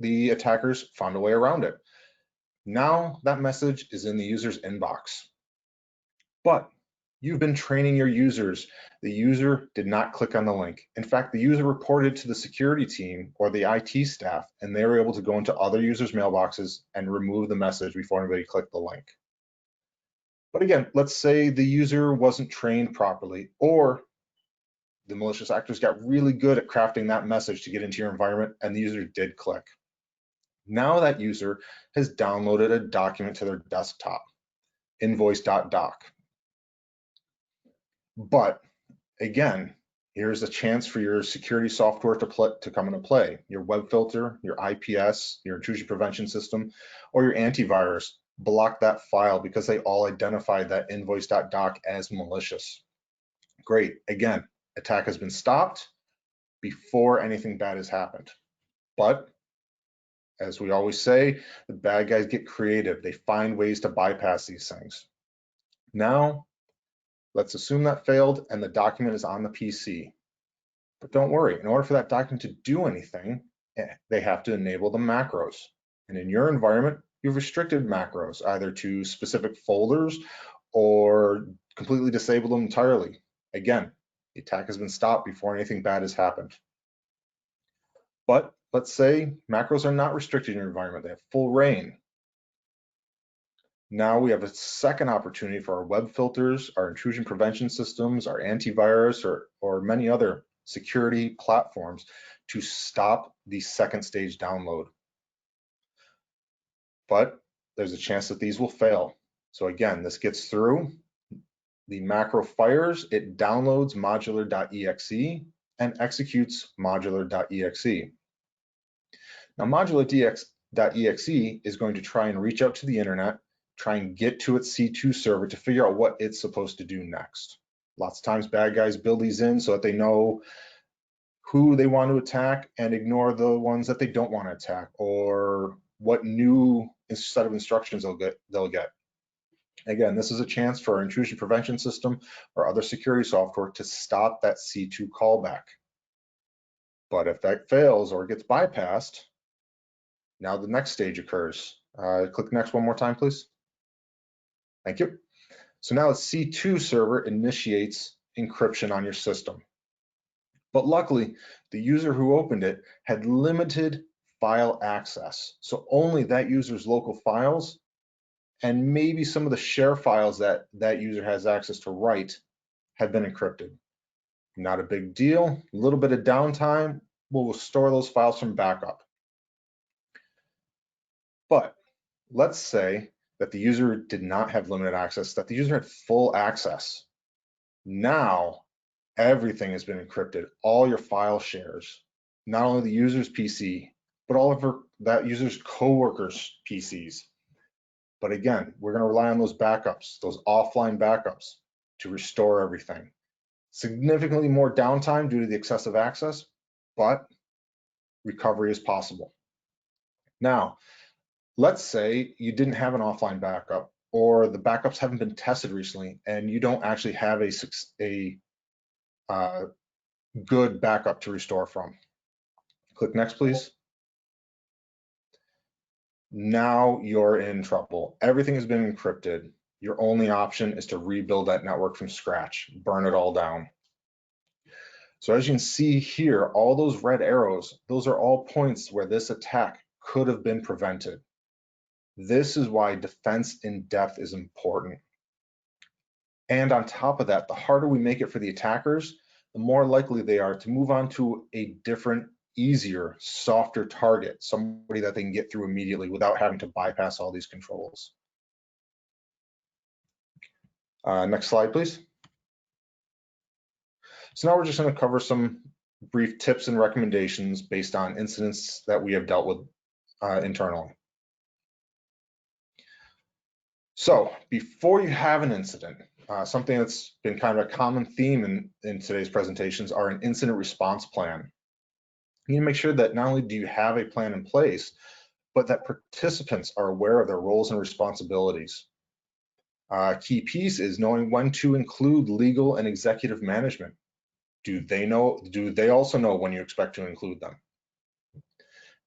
the attackers found a way around it. Now that message is in the user's inbox. But you've been training your users. The user did not click on the link. In fact, the user reported to the security team or the IT staff, and they were able to go into other users' mailboxes and remove the message before anybody clicked the link. But again, let's say the user wasn't trained properly, or the malicious actors got really good at crafting that message to get into your environment, and the user did click. Now that user has downloaded a document to their desktop, invoice.doc. But again, here's a chance for your security software to come into play. Your web filter, your IPS, your intrusion prevention system, or your antivirus block that file because they all identified that invoice.doc as malicious. Great. Again, attack has been stopped before anything bad has happened. But as we always say, the bad guys get creative. They find ways to bypass these things. Now, let's assume that failed and the document is on the PC. But don't worry, in order for that document to do anything, they have to enable the macros. And in your environment, you've restricted macros either to specific folders or completely disabled them entirely. Again, the attack has been stopped before anything bad has happened. But let's say macros are not restricted in your environment. They have full reign. Now we have a second opportunity for our web filters, our intrusion prevention systems, our antivirus, or many other security platforms to stop the second stage download. But there's a chance that these will fail. So again, this gets through. The macro fires, it downloads modular.exe and executes modular.exe. Now modular.exe is going to try and reach out to the internet, try and get to its C2 server to figure out what it's supposed to do next. Lots of times bad guys build these in so that they know who they want to attack and ignore the ones that they don't want to attack, or what new set of instructions they'll get. Again, this is a chance for our intrusion prevention system or other security software to stop that C2 callback. But if that fails or gets bypassed, now the next stage occurs. Click next one more time, please. Thank you. So now the C2 server initiates encryption on your system. But luckily, the user who opened it had limited file access. So only that user's local files and maybe some of the share files that that user has access to write have been encrypted. Not a big deal, a little bit of downtime, we'll restore those files from backup. But let's say that the user did not have limited access, that the user had full access. Now, everything has been encrypted, all your file shares, not only the user's PC, but all of that user's coworkers' PCs. But again, we're going to rely on those backups, those offline backups to restore everything. Significantly more downtime due to the excessive access, but recovery is possible. Now, let's say you didn't have an offline backup or the backups haven't been tested recently and you don't actually have a good backup to restore from. Click next, please. Now you're in trouble. Everything has been encrypted. Your only option is to rebuild that network from scratch, burn it all down. So as you can see here, all those red arrows, those are all points where this attack could have been prevented. This is why defense in depth is important. And on top of that, the harder we make it for the attackers, the more likely they are to move on to a different, easier, softer target, somebody that they can get through immediately without having to bypass all these controls. Next slide, please. So now we're just going to cover some brief tips and recommendations based on incidents that we have dealt with internally. So before you have an incident, something that's been kind of a common theme in today's presentations are an incident response plan. You need to make sure that not only do you have a plan in place, but that participants are aware of their roles and responsibilities. Key piece is knowing when to include legal and executive management. Do they also know when you expect to include them?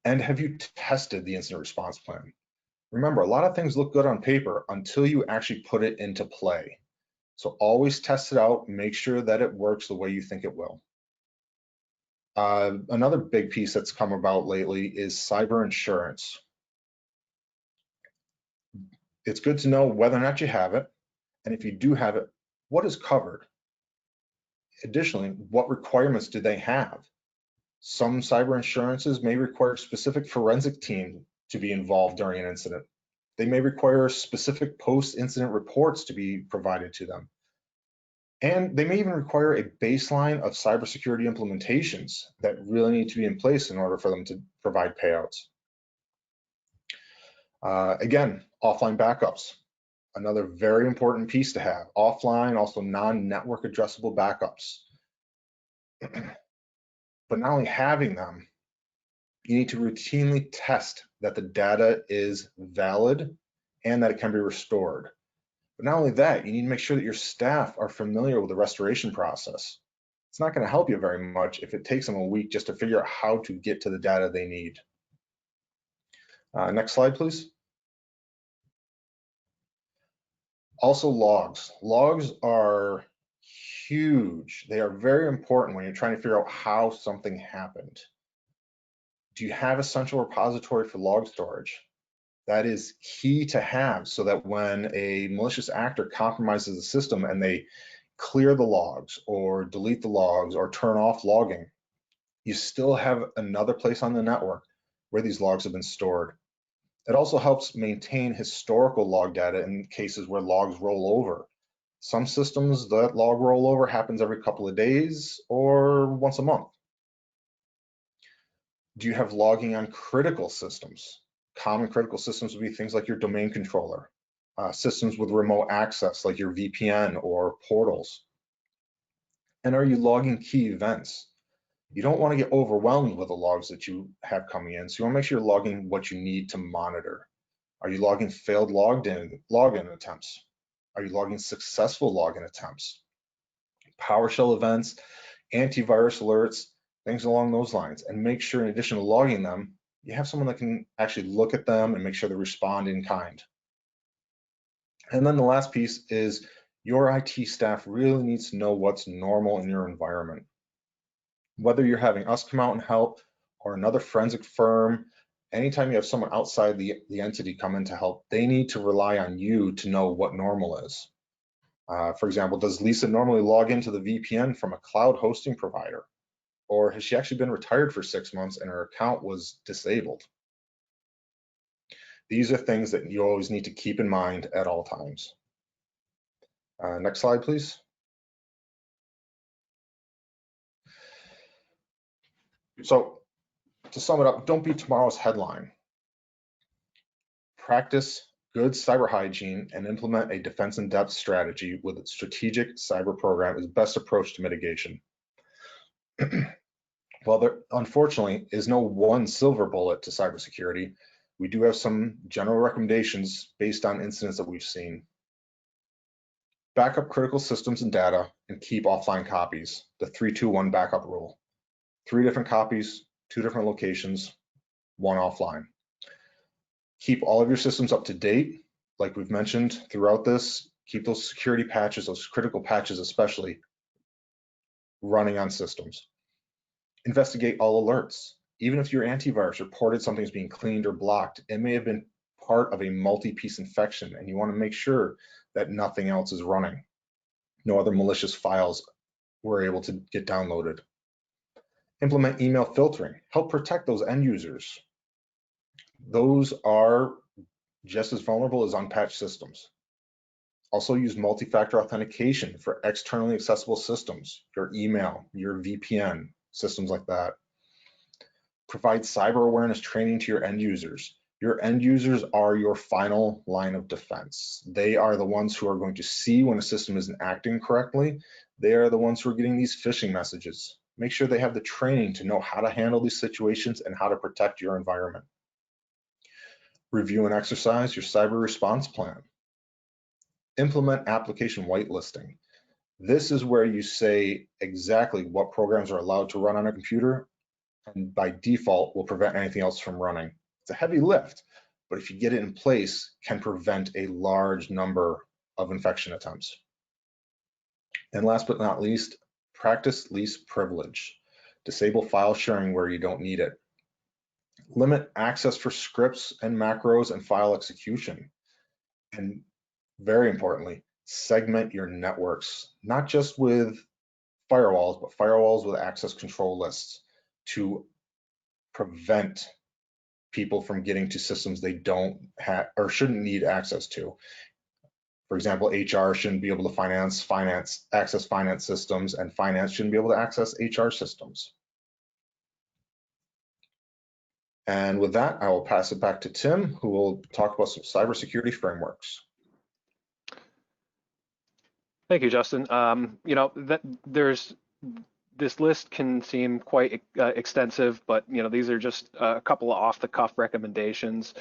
And have you tested the incident response plan? Remember, a lot of things look good on paper until you actually put it into play. So always test it out, make sure that it works the way you think it will. Another big piece that's come about lately is cyber insurance. It's good to know whether or not you have it, and if you do have it, what is covered? Additionally, what requirements do they have? Some cyber insurances may require a specific forensic team to be involved during an incident. They may require specific post-incident reports to be provided to them. And they may even require a baseline of cybersecurity implementations that really need to be in place in order for them to provide payouts. Again, offline backups, another very important piece to have. Offline, also non-network addressable backups. But not only having them, you need to routinely test that the data is valid and that it can be restored. But not only that, you need to make sure that your staff are familiar with the restoration process. It's not going to help you very much if it takes them a week just to figure out how to get to the data they need. Next slide, please. Also, logs. Logs are huge. They are very important when you're trying to figure out how something happened. Do you have a central repository for log storage? That is key to have so that when a malicious actor compromises the system and they clear the logs or delete the logs or turn off logging, you still have another place on the network where these logs have been stored. It also helps maintain historical log data in cases where logs roll over. Some systems, that log rollover happens every couple of days or once a month. Do you have logging on critical systems? Common critical systems would be things like your domain controller, systems with remote access like your VPN or portals. And are you logging key events? You don't want to get overwhelmed with the logs that you have coming in, so you want to make sure you're logging what you need to monitor. Are you logging failed login attempts? Are you logging successful login attempts? PowerShell events, antivirus alerts, things along those lines, and make sure in addition to logging them, you have someone that can actually look at them and make sure they respond in kind. And then the last piece is Your IT staff really needs to know what's normal in your environment. Whether you're having us come out and help or another forensic firm, anytime you have someone outside the entity come in to help, they need to rely on you to know what normal is. For example, does Lisa normally log into the VPN from a cloud hosting provider? Or has she actually been retired for 6 months and her account was disabled? These are things that you always need to keep in mind at all times. Next slide, please. So to sum it up, don't be tomorrow's headline. Practice good cyber hygiene and implement a defense in depth strategy with a strategic cyber program is best approach to mitigation. While there unfortunately is no one silver bullet to cybersecurity, we do have some general recommendations based on incidents that we've seen. Back up critical systems and data and keep offline copies, the 3-2-1 backup rule. 3 different copies, 2 different locations, 1 offline. Keep all of your systems up to date. Like we've mentioned throughout this, keep those security patches, those critical patches especially, running on systems. Investigate all alerts. Even if your antivirus reported something's being cleaned or blocked, it may have been part of a multi-piece infection, and you want to make sure that nothing else is running. No other malicious files were able to get downloaded. Implement email filtering. Help protect those end users. Those are just as vulnerable as unpatched systems. Also use multi-factor authentication for externally accessible systems, your email, your VPN, systems like that. Provide cyber awareness training to your end users. Your end users are your final line of defense. They are the ones who are going to see when a system isn't acting correctly. They are the ones who are getting these phishing messages. Make sure they have the training to know how to handle these situations and how to protect your environment. Review and exercise your cyber response plan. Implement application whitelisting. This is where you say exactly what programs are allowed to run on a computer, and by default will prevent anything else from running. It's a heavy lift, but if you get it in place, can prevent a large number of infection attempts. And last but not least, practice least privilege. Disable file sharing where you don't need it. Limit access for scripts and macros and file execution. And very importantly, segment your networks, not just with firewalls, but firewalls with access control lists to prevent people from getting to systems they don't have or shouldn't need access to. For example, HR shouldn't be able to access finance systems, and finance shouldn't be able to access HR systems. And with that, I will pass it back to Tim, who will talk about some cybersecurity frameworks. Thank you, Justin. This list can seem quite extensive, but these are just a couple of off-the-cuff recommendations.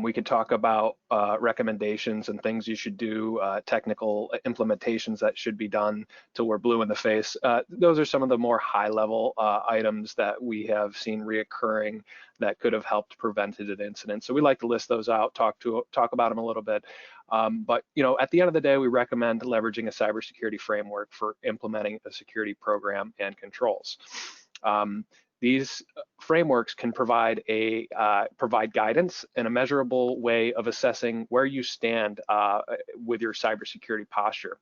We could talk about recommendations and things you should do, technical implementations that should be done till we're blue in the face. Those are some of the more high-level items that we have seen reoccurring that could have helped prevented incidents. So we like to list those out, talk about them a little bit. But at the end of the day, we recommend leveraging a cybersecurity framework for implementing a security program and controls. These frameworks can provide guidance and a measurable way of assessing where you stand with your cybersecurity posture.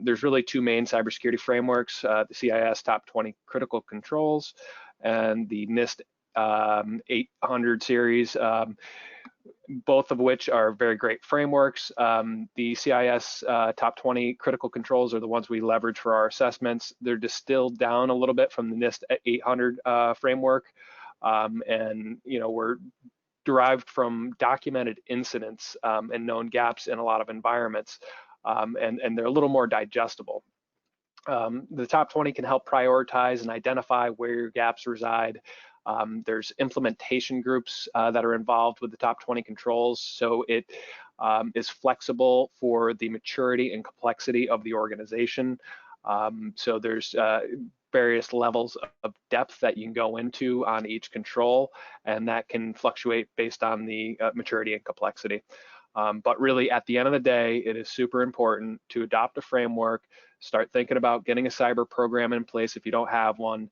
There's really 2 main cybersecurity frameworks: the CIS Top 20 Critical Controls and the NIST 800 series. Both of which are very great frameworks. The CIS Top 20 Critical Controls are the ones we leverage for our assessments. They're distilled down a little bit from the NIST 800 framework, and were derived from documented incidents and known gaps in a lot of environments, and they're a little more digestible. The Top 20 can help prioritize and identify where your gaps reside. There's implementation groups that are involved with the top 20 controls, so it is flexible for the maturity and complexity of the organization. So there's various levels of depth that you can go into on each control, and that can fluctuate based on the maturity and complexity. But really, at the end of the day, it is super important to adopt a framework, start thinking about getting a cyber program in place if you don't have one,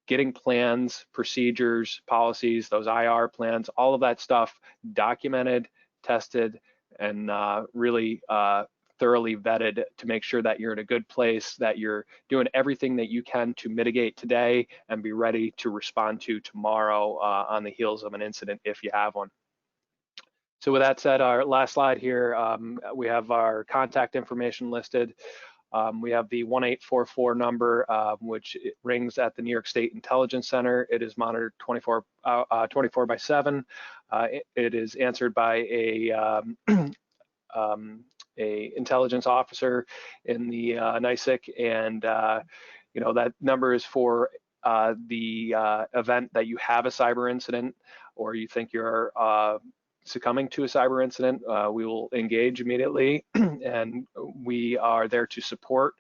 getting plans, procedures, policies, those IR plans, all of that stuff documented, tested, and really thoroughly vetted to make sure that you're in a good place, that you're doing everything that you can to mitigate today and be ready to respond to tomorrow on the heels of an incident if you have one. So with that said, our last slide here, we have our contact information listed. We have the 1844 number, which rings at the New York State Intelligence Center. It is monitored 24/7. It is answered by a intelligence officer in the NICIC, and that number is for the event that you have a cyber incident or you think you're succumbing to a cyber incident. We will engage immediately, and we are there to support.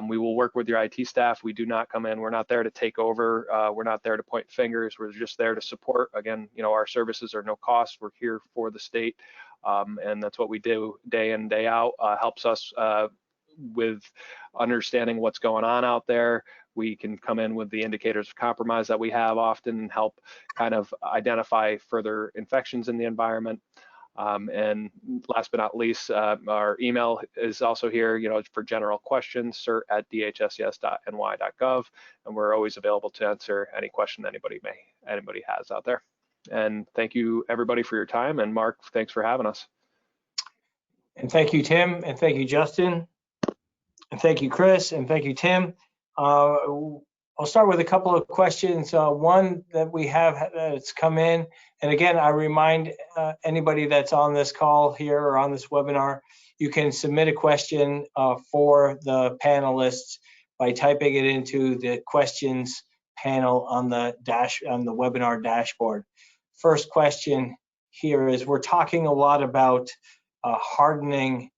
We will work with your IT staff. We do not come in. We're not there to take over. We're not there to point fingers. We're just there to support. Again, our services are no cost. We're here for the state, and that's what we do day in, day out. Helps us with understanding what's going on out there. We can come in with the indicators of compromise that we have often and help kind of identify further infections in the environment. And last but not least, our email is also here, for general questions, cert@dhss.ny.gov, and we're always available to answer any question anybody has out there. And thank you everybody for your time. And Mark, thanks for having us. And thank you, Tim, and thank you, Justin, and thank you, Chris, and thank you, Tim. I'll start with a couple of questions. One that we have that's come in, and again, I remind anybody that's on this call here or on this webinar, you can submit a question for the panelists by typing it into the questions panel on the webinar dashboard. First question here is, we're talking a lot about hardening.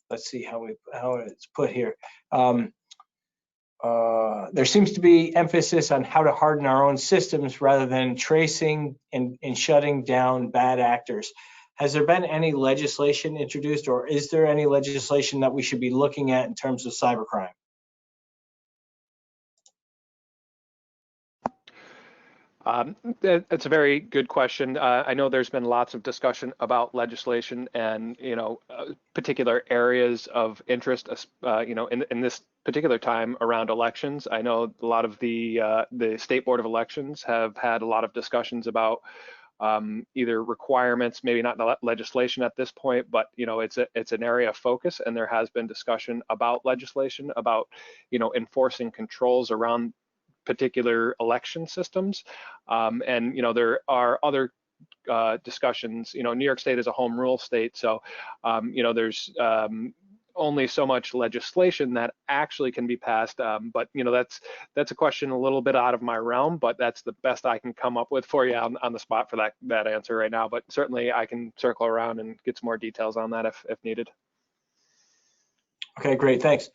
Let's see how it's put here. There seems to be emphasis on how to harden our own systems rather than tracing and shutting down bad actors. Has there been any legislation introduced, or is there any legislation that we should be looking at in terms of cybercrime? That's a very good question. I know there's been lots of discussion about legislation and particular areas of interest, in this particular time around elections. I know a lot of the State Board of Elections have had a lot of discussions about either requirements, maybe not legislation at this point, but it's an area of focus, and there has been discussion about legislation about enforcing controls around particular election systems, and there are other discussions. New York State is a home rule state, so there's only so much legislation that actually can be passed, but that's a question a little bit out of my realm, but that's the best I can come up with for you on the spot for that answer right now. But certainly I can circle around and get some more details on that if needed. Okay, great, thanks.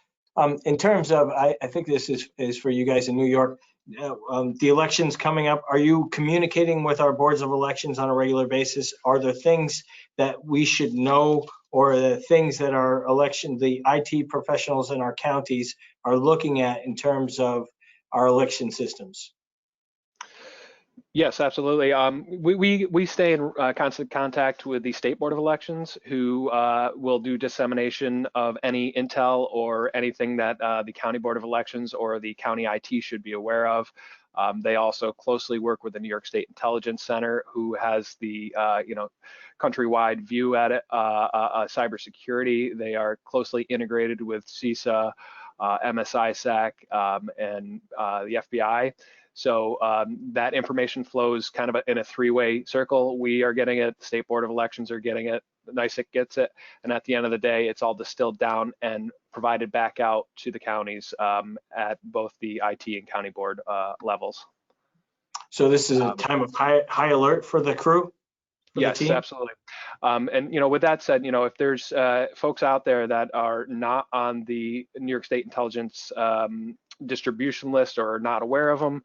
In terms of, I think this is for you guys in New York, the elections coming up, are you communicating with our boards of elections on a regular basis? Are there things that we should know, or the things that the IT professionals in our counties are looking at in terms of our election systems? Yes, absolutely. We stay in constant contact with the State Board of Elections, who will do dissemination of any intel or anything that the County Board of Elections or the county IT should be aware of. They also closely work with the New York State Intelligence Center, who has the countrywide view at it, cybersecurity. They are closely integrated with CISA, MSISAC, and the FBI. So that information flows kind of in a three-way circle. We are getting it, the State Board of Elections are getting it, the NICIC gets it, and at the end of the day, it's all distilled down and provided back out to the counties at both the IT and county board levels. So this is a time of high alert for the crew? for yes, the team? absolutely. And with that said, if there's folks out there that are not on the New York State Intelligence distribution list or are not aware of them,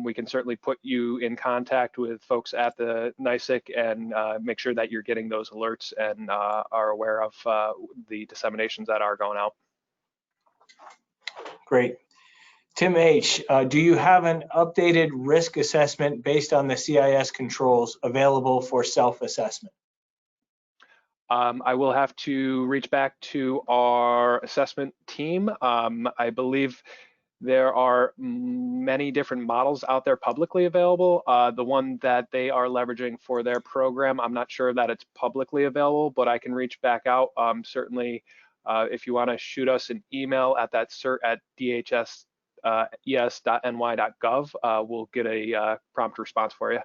we can certainly put you in contact with folks at the NYSEC and make sure that you're getting those alerts and are aware of the disseminations that are going out. Great. Tim H., do you have an updated risk assessment based on the CIS controls available for self-assessment? I will have to reach back to our assessment team. I believe there are many different models out there publicly available. The one that they are leveraging for their program, I'm not sure that it's publicly available, but I can reach back out. Certainly, if you want to shoot us an email at that cert@dhses.ny.gov, we'll get a prompt response for you.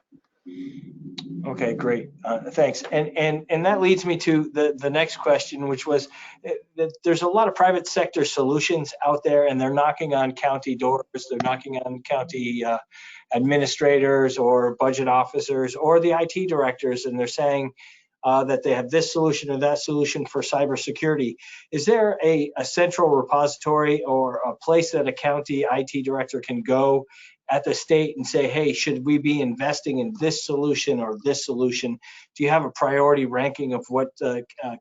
Okay, great. Thanks. And that leads me to the next question, which was that there's a lot of private sector solutions out there, and they're knocking on county doors. They're knocking on county administrators or budget officers or the IT directors, and they're saying that they have this solution or that solution for cybersecurity. Is there a central repository or a place that a county IT director can go at the state and say, hey, should we be investing in this solution or this solution? Do you have a priority ranking of what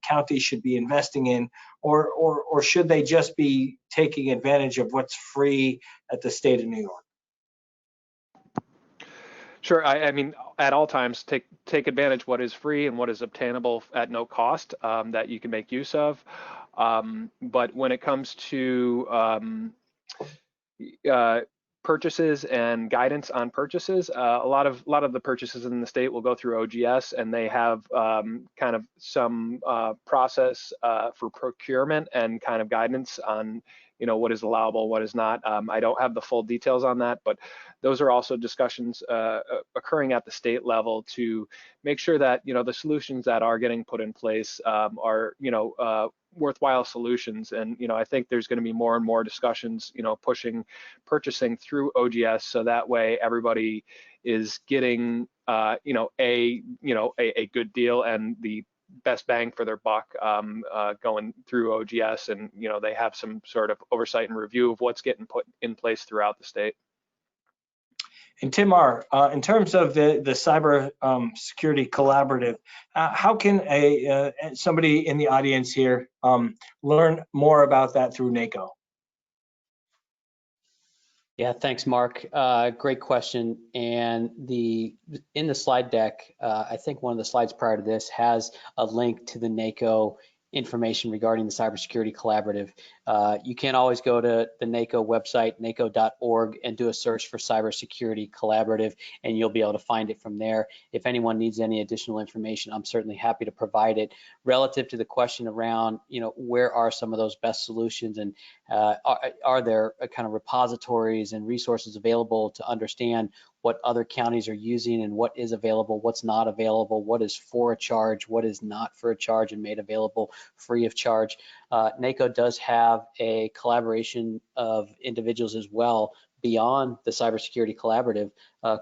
counties should be investing in, or should they just be taking advantage of what's free at the state of New York? Sure. I mean, at all times, take advantage what is free and what is obtainable at no cost that you can make use of. But when it comes to purchases and guidance on purchases, a lot of the purchases in the state will go through OGS, and they have kind of some process for procurement and kind of guidance on what is allowable, what is not. I don't have the full details on that, but those are also discussions occurring at the state level to make sure that the solutions that are getting put in place are worthwhile solutions. And I think there's going to be more and more discussions pushing purchasing through OGS, so that way everybody is getting a good deal and the best bang for their buck going through OGS, and they have some sort of oversight and review of what's getting put in place throughout the state. And Tim R., in terms of the cyber security collaborative, how can somebody in the audience here learn more about that through NACO? Yeah, thanks, Mark. Great question. And in the slide deck, I think one of the slides prior to this has a link to the NACO information regarding the Cybersecurity Collaborative. You can always go to the NACO website, naco.org, and do a search for Cybersecurity Collaborative, and you'll be able to find it from there. If anyone needs any additional information, I'm certainly happy to provide it. Relative to the question around, where are some of those best solutions, and are there kind of repositories and resources available to understand what other counties are using and what is available, what's not available, what is for a charge, what is not for a charge and made available free of charge. NACO does have a collaboration of individuals as well beyond the Cybersecurity Collaborative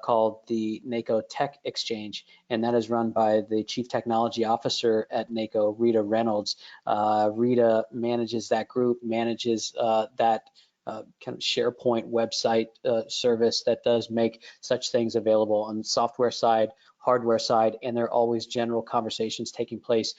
called the NACO Tech Exchange, and that is run by the Chief Technology Officer at NACO, Rita Reynolds. Rita manages that group, manages that kind of SharePoint website service that does make such things available on the software side, hardware side, and there are always general conversations taking place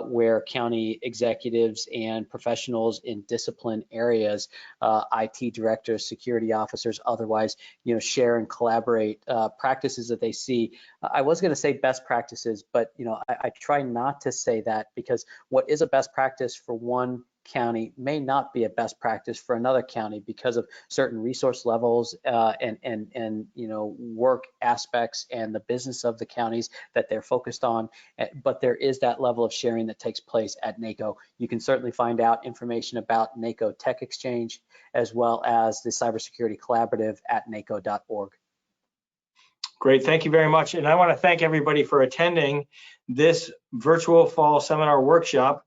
where county executives and professionals in discipline areas, IT directors, security officers, otherwise, share and collaborate practices that they see. I was going to say best practices, but I try not to say that, because what is a best practice for one county may not be a best practice for another county because of certain resource levels and work aspects and the business of the counties that they're focused on. But there is that level of sharing that takes place at NACO. You can certainly find out information about NACO Tech Exchange as well as the Cybersecurity Collaborative at naco.org. Great, thank you very much. And I want to thank everybody for attending this virtual fall seminar workshop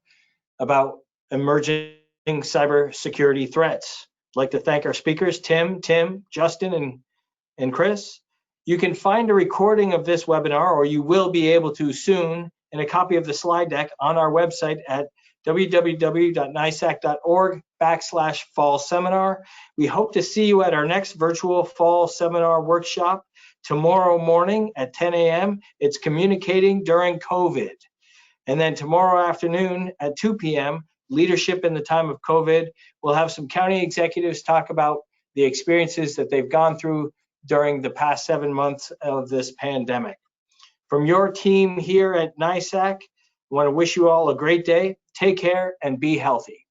about emerging cybersecurity threats. I'd like to thank our speakers, Tim, Justin, and Chris. You can find a recording of this webinar, or you will be able to soon, and a copy of the slide deck on our website at www.nisac.org/fall seminar. We hope to see you at our next virtual fall seminar workshop tomorrow morning at 10 a.m. It's communicating during COVID. And then tomorrow afternoon at 2 p.m., leadership in the time of COVID. We'll have some county executives talk about the experiences that they've gone through during the past 7 months of this pandemic. From your team here at NISAC, I want to wish you all a great day. Take care and be healthy.